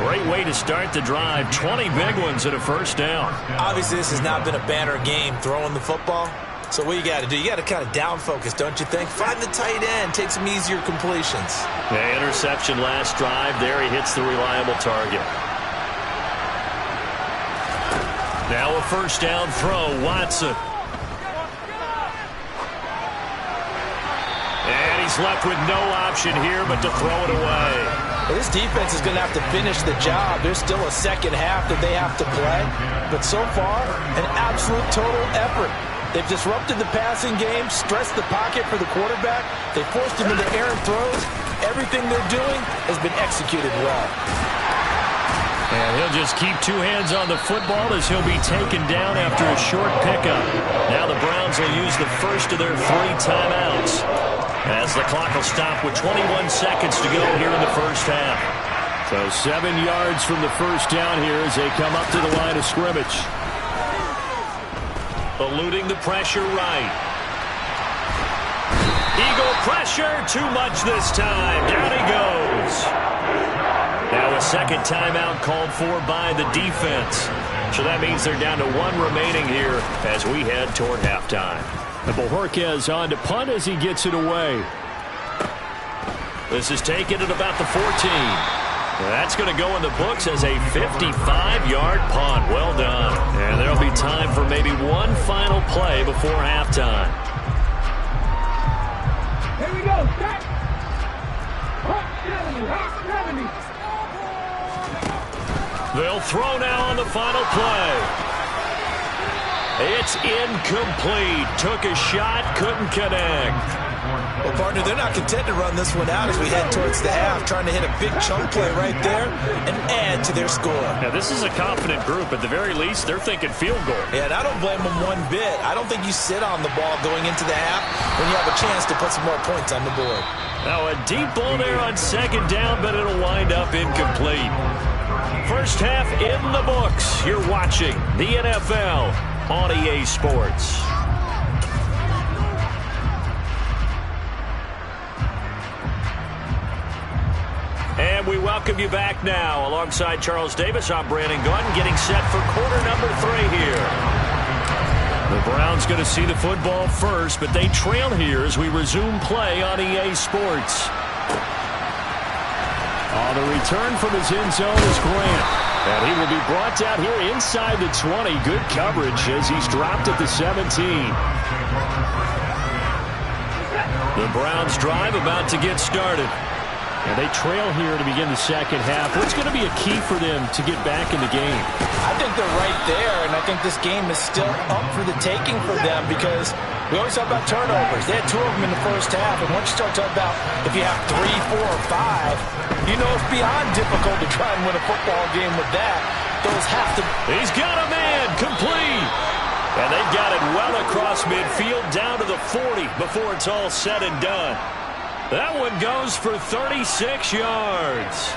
Great way to start the drive. 20 big ones at a 1st down. Obviously, this has not been a banner game throwing the football. So what you got to do, you got to kind of down focus, don't you think? Find the tight end, take some easier completions. The interception last drive. There he hits the reliable target. Now a 1st down throw, Watson. And he's left with no option here but to throw it away. Well, this defense is going to have to finish the job. There's still a second half that they have to play. But so far, an absolute total effort. They've disrupted the passing game, stressed the pocket for the quarterback. They forced him into errant throws. Everything they're doing has been executed well. And he'll just keep 2 hands on the football as he'll be taken down after a short pickup. Now the Browns will use the first of their 3 timeouts as the clock will stop with 21 seconds to go here in the first half. So 7 yards from the 1st down here as they come up to the line of scrimmage. Eluding the pressure right. Eagle pressure, too much this time. Down he goes. Now a second timeout called for by the defense. So that means they're down to 1 remaining here as we head toward halftime. And Bojorquez on to punt as he gets it away. This is taken at about the 14. That's going to go in the books as a 55-yard punt. Well done. And there'll be time for maybe one final play before halftime. Here we go. Set. Hot 70. Hot 70. They'll throw now on the final play. It's incomplete. Took a shot, couldn't connect. Well, partner, they're not content to run this one out as we head towards the half, trying to hit a big chunk play right there and add to their score. Yeah, this is a confident group. At the very least, they're thinking field goal. Yeah, and I don't blame them one bit. I don't think you sit on the ball going into the half when you have a chance to put some more points on the board. Now, a deep ball there on second down, but it'll wind up incomplete. First half in the books. You're watching the NFL on EA Sports. And we welcome you back now. Alongside Charles Davis, I'm Brandon Gordon, getting set for quarter number 3 here. The Browns going to see the football first, but they trail here as we resume play on EA Sports. The return from his end zone is Grant. And he will be brought down here inside the 20. Good coverage as he's dropped at the 17. The Browns drive about to get started. And they trail here to begin the second half. What's going to be a key for them to get back in the game? I think they're right there, and I think this game is still up for the taking for them because we always talk about turnovers. They had 2 of them in the first half, and once you start talking about if you have 3, 4, or 5, you know it's beyond difficult to try and win a football game with that. Those have to... He's got a man, complete. And they've got it well across midfield down to the 40 before it's all said and done. That one goes for 36 yards.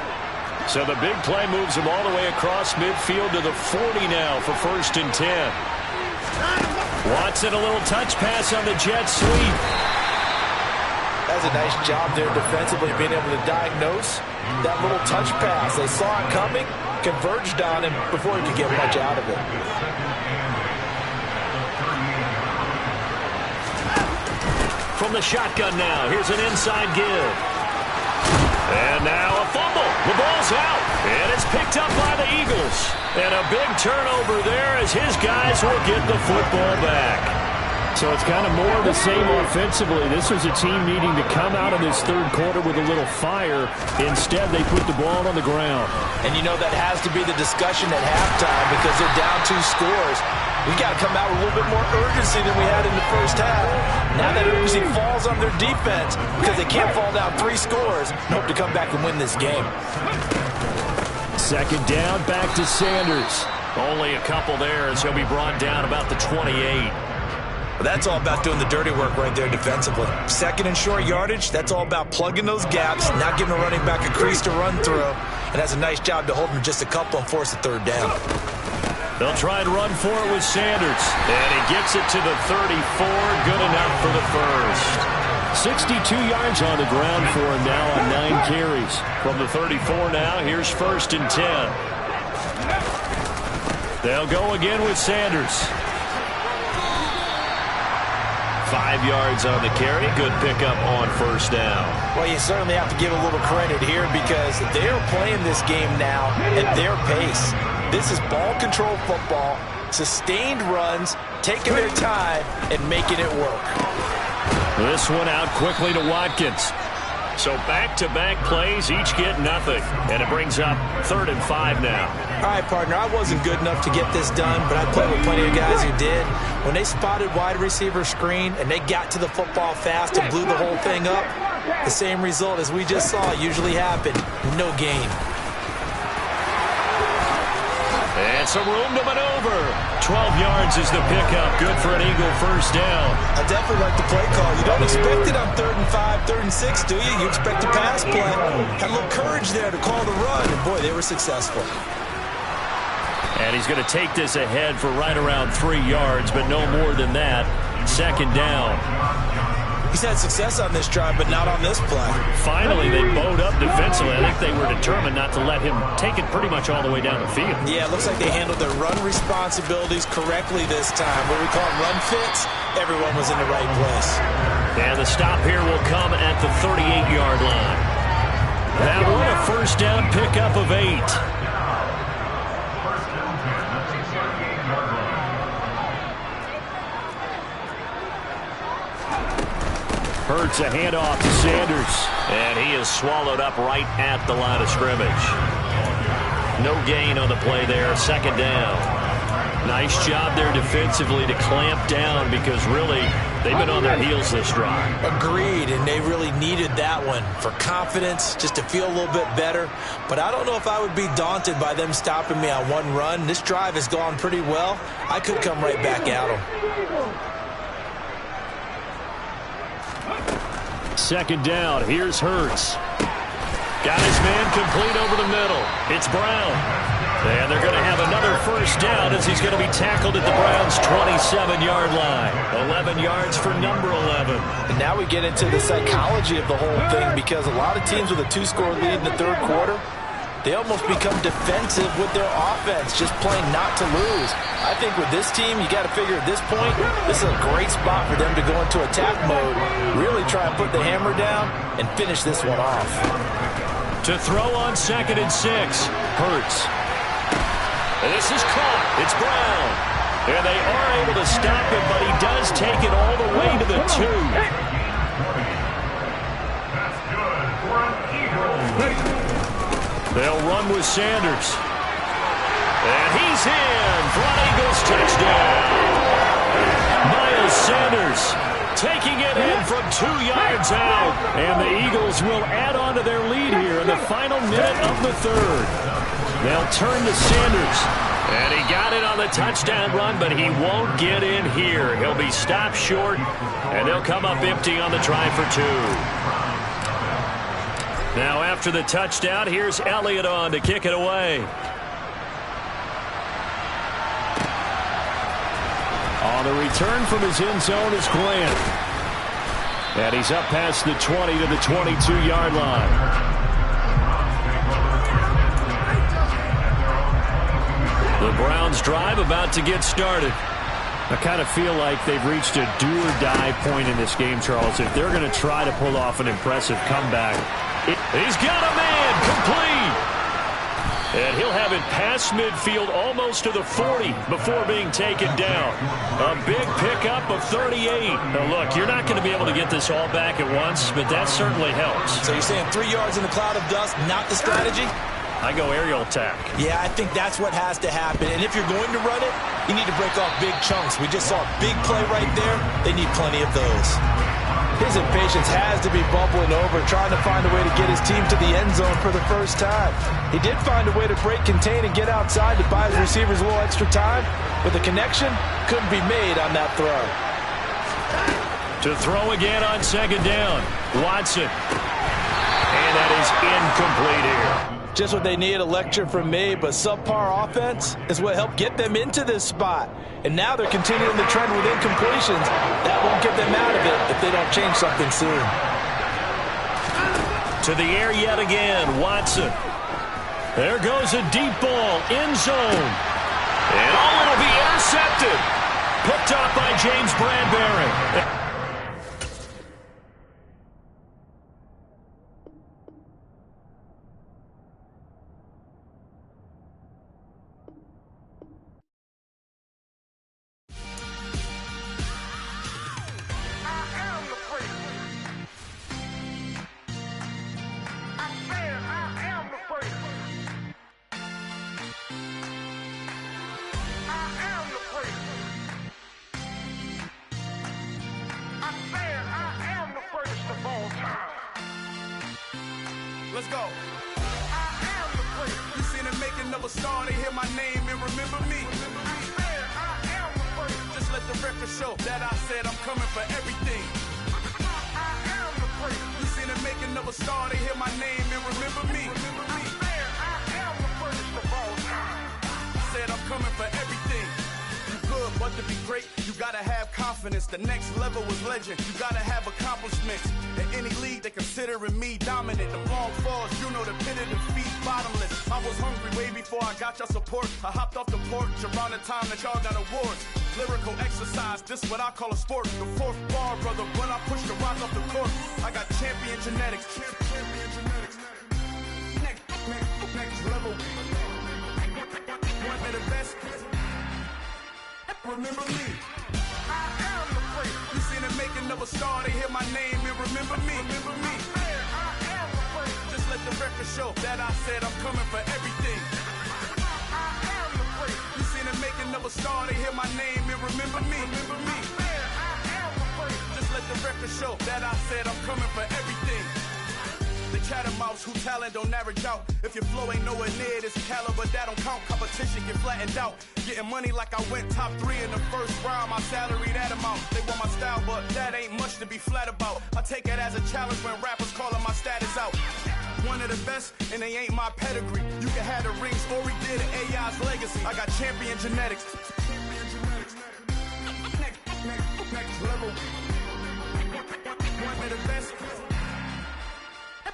So the big play moves him all the way across midfield to the 40 now for 1st and 10. Watson, a little touch pass on the jet sweep. That's a nice job there defensively, being able to diagnose that little touch pass. They saw it coming, converged on him before he could get much out of it. From the shotgun now, here's an inside give. And now a fumble. The ball's out, and it's picked up by the Eagles. And a big turnover there as his guys will get the football back. So it's kind of more of the same offensively. This was a team needing to come out of this third quarter with a little fire. Instead, they put the ball on the ground. And you know that has to be the discussion at halftime because they're down 2 scores. We got to come out with a little bit more urgency than we had in the first half. Now that urgency falls on their defense because they can't fall down 3 scores and hope to come back and win this game. Second down, back to Sanders. Only a couple there as he'll be brought down about the 28. Well, that's all about doing the dirty work right there defensively. Second and short yardage, that's all about plugging those gaps, not giving a running back a crease to run through, and has a nice job to hold him just a couple and force a 3rd down. They'll try and run for it with Sanders. And he gets it to the 34. Good enough for the first. 62 yards on the ground for him now on 9 carries. From the 34 now, here's 1st and 10. They'll go again with Sanders. 5 yards on the carry. Good pickup on 1st down. Well, you certainly have to give a little credit here because they're playing this game now at their pace. This is ball control football, sustained runs, taking their time, and making it work. This one out quickly to Watkins. So back-to-back plays, each get nothing. And it brings up 3rd and 5 now. All right, partner, I wasn't good enough to get this done, but I played with plenty of guys who did. When they spotted wide receiver screen and they got to the football fast and blew the whole thing up, the same result as we just saw usually happened. No gain. And some room to maneuver. 12 yards is the pickup. Good for an Eagle 1st down. I definitely like the play call. You don't expect it on 3rd and 5, 3rd and 6, do you? You expect a pass play. Had a little courage there to call the run, and boy, they were successful. And he's going to take this ahead for right around 3 yards, but no more than that. 2nd down. He's had success on this drive, but not on this play. Finally, they bowed up defensively. I think they were determined not to let him take it pretty much all the way down the field. Yeah, it looks like they handled their run responsibilities correctly this time. What we call run fits, everyone was in the right place. And the stop here will come at the 38-yard line. That one a first down pickup of 8. First down 10 at the 38-yard line. Hurts a handoff to Sanders. And he is swallowed up right at the line of scrimmage. No gain on the play there. Second down. Nice job there defensively to clamp down because really they've been on their heels this drive. Agreed, and they really needed that one for confidence, just to feel a little bit better. But I don't know if I would be daunted by them stopping me on one run. This drive has gone pretty well. I could come right back at them. Second down. Here's Hurts. Got his man complete over the middle. It's Brown. And they're going to have another first down as he's going to be tackled at the Browns' 27-yard line. 11 yards for number 11. And now we get into the psychology of the whole thing because a lot of teams with a 2-score lead in the third quarter, they almost become defensive with their offense, just playing not to lose. I think with this team, you got to figure at this point, this is a great spot for them to go into attack mode, really try and put the hammer down and finish this one off. To throw on 2nd and 6, Hurts. And this is caught. It's Brown. And they are able to stop him, but he does take it all the way to the 2. That's good for an Eagle. They'll run with Sanders. And he's in for an Eagles touchdown. Miles Sanders taking it in from 2 yards out. And the Eagles will add on to their lead here in the final minute of the third. They'll turn to Sanders. And he got it on the touchdown run, but he won't get in here. He'll be stopped short, and they'll come up empty on the try for 2. Now after the touchdown, here's Elliott on to kick it away. On the return from his end zone is Grant. And he's up past the 20 to the 22-yard line. The Browns drive about to get started. I kind of feel like they've reached a do-or-die point in this game, Charles. If they're going to try to pull off an impressive comeback, he's got a man complete. And he'll have it past midfield almost to the 40 before being taken down. A big pickup of 38. Now, look, you're not going to be able to get this all back at once, but that certainly helps. So you're saying 3 yards in the cloud of dust, not the strategy? I go aerial attack. Yeah, I think that's what has to happen. And if you're going to run it, you need to break off big chunks. We just saw a big play right there. They need plenty of those. His impatience has to be bubbling over, trying to find a way to get his team to the end zone for the first time. He did find a way to break, contain, and get outside to buy his receivers a little extra time, but the connection couldn't be made on that throw. To throw again on 2nd down, Watson. And that is incomplete here. Just what they need, a lecture from me, but subpar offense is what helped get them into this spot. And now they're continuing the trend with incompletions. That won't get them out of it if they don't change something soon. To the air yet again, Watson. There goes a deep ball, end zone. And it'll be intercepted. Picked off by James Bradbury. Let's go. You seen the making of a star, they hear my name and remember me. Just let the record show that I said I'm coming for everything. You seen the making of a star, they hear my name and remember me. Said I'm coming for everything. Good, but to be great, you gotta have confidence. The next level is legend. You gotta have accomplishments. In any league, they considering me dominant. The wrong falls, you know the pit of defeat, bottomless. I was hungry way before I got your support. I hopped off the porch around the time that y'all got awards. Lyrical exercise, this what I call a sport. The fourth bar, brother, when I push the rock off the court. I got champion genetics. remember me. I am the prince. You seen the making of a star, they hear my name and remember me. Remember me. I am the prince. Just let the record show that I said I'm coming for everything. I am the prince. You seen the making of a star, they hear my name and remember me. Remember me. I am the prince. Just let the record show that I said I'm coming for everything. The catamounts who talent don't average out. If your flow ain't nowhere near this caliber, that don't count. Competition get flattened out. Getting money like I went top 3 in the first round. My salary that amount. They want my style, but that ain't much to be flat about. I take it as a challenge when rappers calling my status out. One of the best, and they ain't my pedigree. You can have the rings, or we did an AI's legacy. I got champion genetics. Next level. One of the best.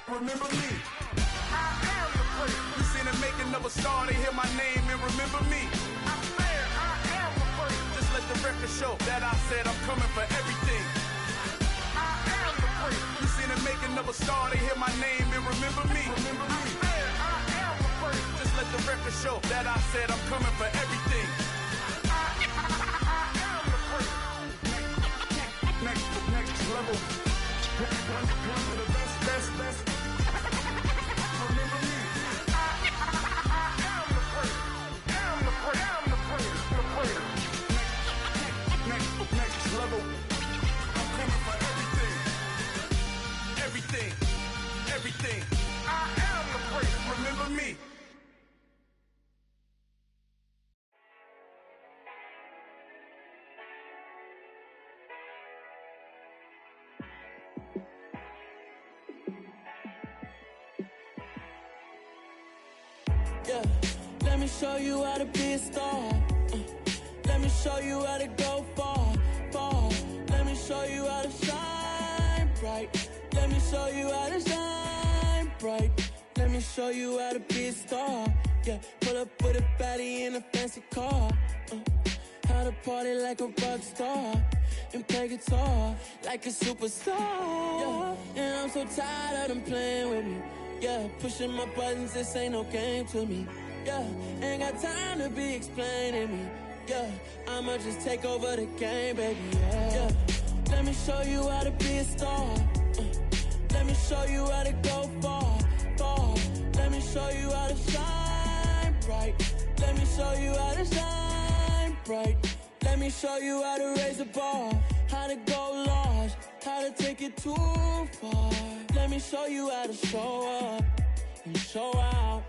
Remember me. I am the prince. You seen the making of a star, they hear my name and remember me. I am the prince. Just let the record show that I said I'm coming for everything. I am the prince. You seen the making of a star, they hear my name and remember me. Remember me. I am the prince. Just let the record show that I said I'm coming for everything. I am the prince. Next level. One of the best. Remember me. I am the prince. I'm the prince. Next level. I'm coming for everything. I am the prince. Remember me. Yeah, let me show you how to be a star. Let me show you how to go far. Let me show you how to shine bright. Let me show you how to shine bright. Let me show you how to be a star. Yeah, pull up with a baddie in a fancy car. How to party like a rock star and play guitar like a superstar. Yeah, and I'm so tired of them playing with me. Yeah, pushing my buttons, this ain't no game to me. Yeah, ain't got time to be explaining me. Yeah, I'ma just take over the game, baby. Yeah, let me show you how to be a star. Let me show you how to go far. Let me show you how to shine bright. Let me show you how to shine bright. Let me show you how to raise the bar, how to go large, how to take it too far. Let me show you how to show up and show out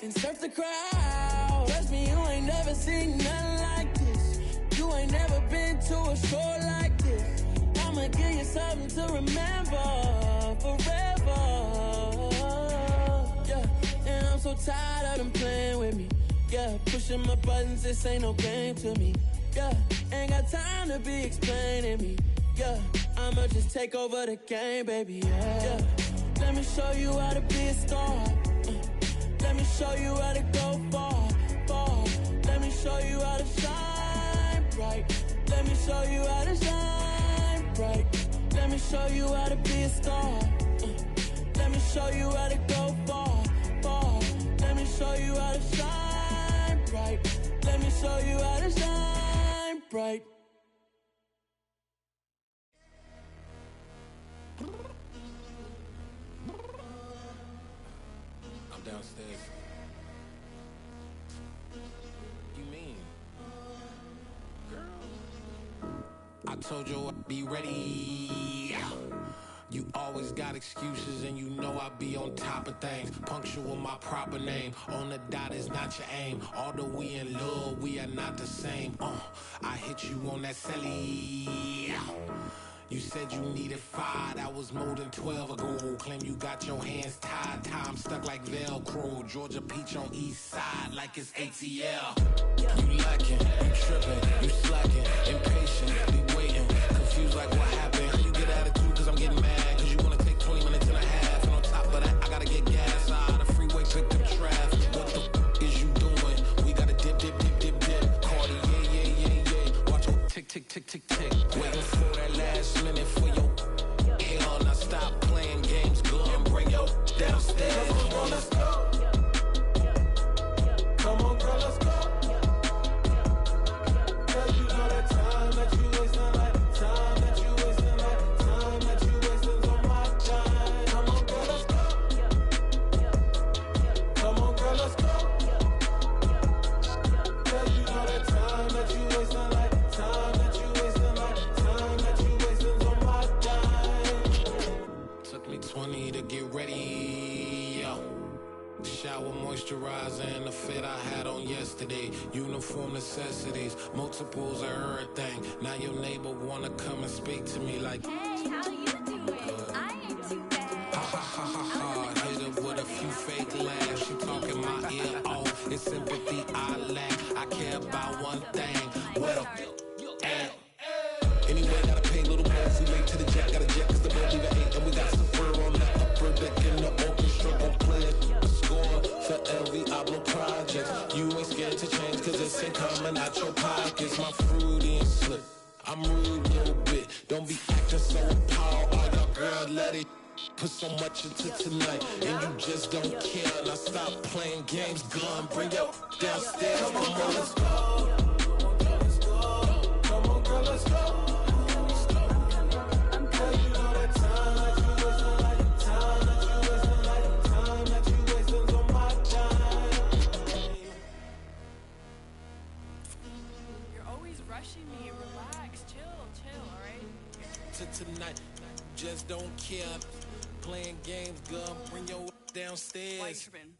and surf the crowd. Trust me, you ain't never seen nothing like this. You ain't never been to a show like this. I'ma give you something to remember forever. Yeah, and I'm so tired of them playing with me. Yeah, pushing my buttons, this ain't no game to me. Yeah, ain't got time to be explaining me. Yeah, I'ma just take over the game, baby. Yeah, let me show you how to be a star. Let me show you how to go far. Let me show you how to shine bright. Let me show you how to shine bright. Let me show you how to be a star. Let me show you how to go far. Let me show you how to shine bright. Let me show you how to shine bright. I'm downstairs. You mean? Girl, I told you I'd be ready. You always got excuses and you know I be on top of things. Punctual my proper name. On the dot is not your aim. Although we in love, we are not the same. I hit you on that celly. You said you needed 5, that was more than 12 ago. Claim you got your hands tied, time stuck like Velcro. Georgia Peach on east side like it's ATL. You lacking, you tripping, you slacking, impatient, be waiting, confused like what happened. You get attitude cause I'm getting mad, cause you wanna take 20 minutes and a half. And on top of that, I gotta get gas out of the freeway, pick up traffic. What the is you doing? We gotta dip. Cardi, yeah. Watch your tick. Waiting for that last minute for your hell. Now stop playing games, girl, and bring your downstairs. Come on, girl, let's go. Come on, girl, let's go. Cause you know that shower, moisturizer, and the fit I had on yesterday. Uniform necessities, multiples of everything. Now your neighbor wanna come and speak to me like, hey, how you doing? I ain't too bad. Ha ha ha ha ha. Hit her with a few fake laughs. She talking my ear off. It's sympathy I lack. I care about one thing. Well, anyway, gotta pay a little more. We late to the jet, got a jet, cause the boat leave at 8. And we got some fur on the upper deck in the orchestra. Gon' play it, score for every Ablo project. You ain't scared to change, cause it's ain't coming out your pockets. My Freudian slip, I'm rude a little bit. Don't be acting so appalled. All y'all girl, let it put so much into tonight. And you just don't care. Now stop playing games, gun, bring your downstairs. Come on, let's go. Come on, girl, let's go. Me, relax, chill, all right? Tonight, just don't care. Playing games, girl, bring your downstairs. Why are you tripping?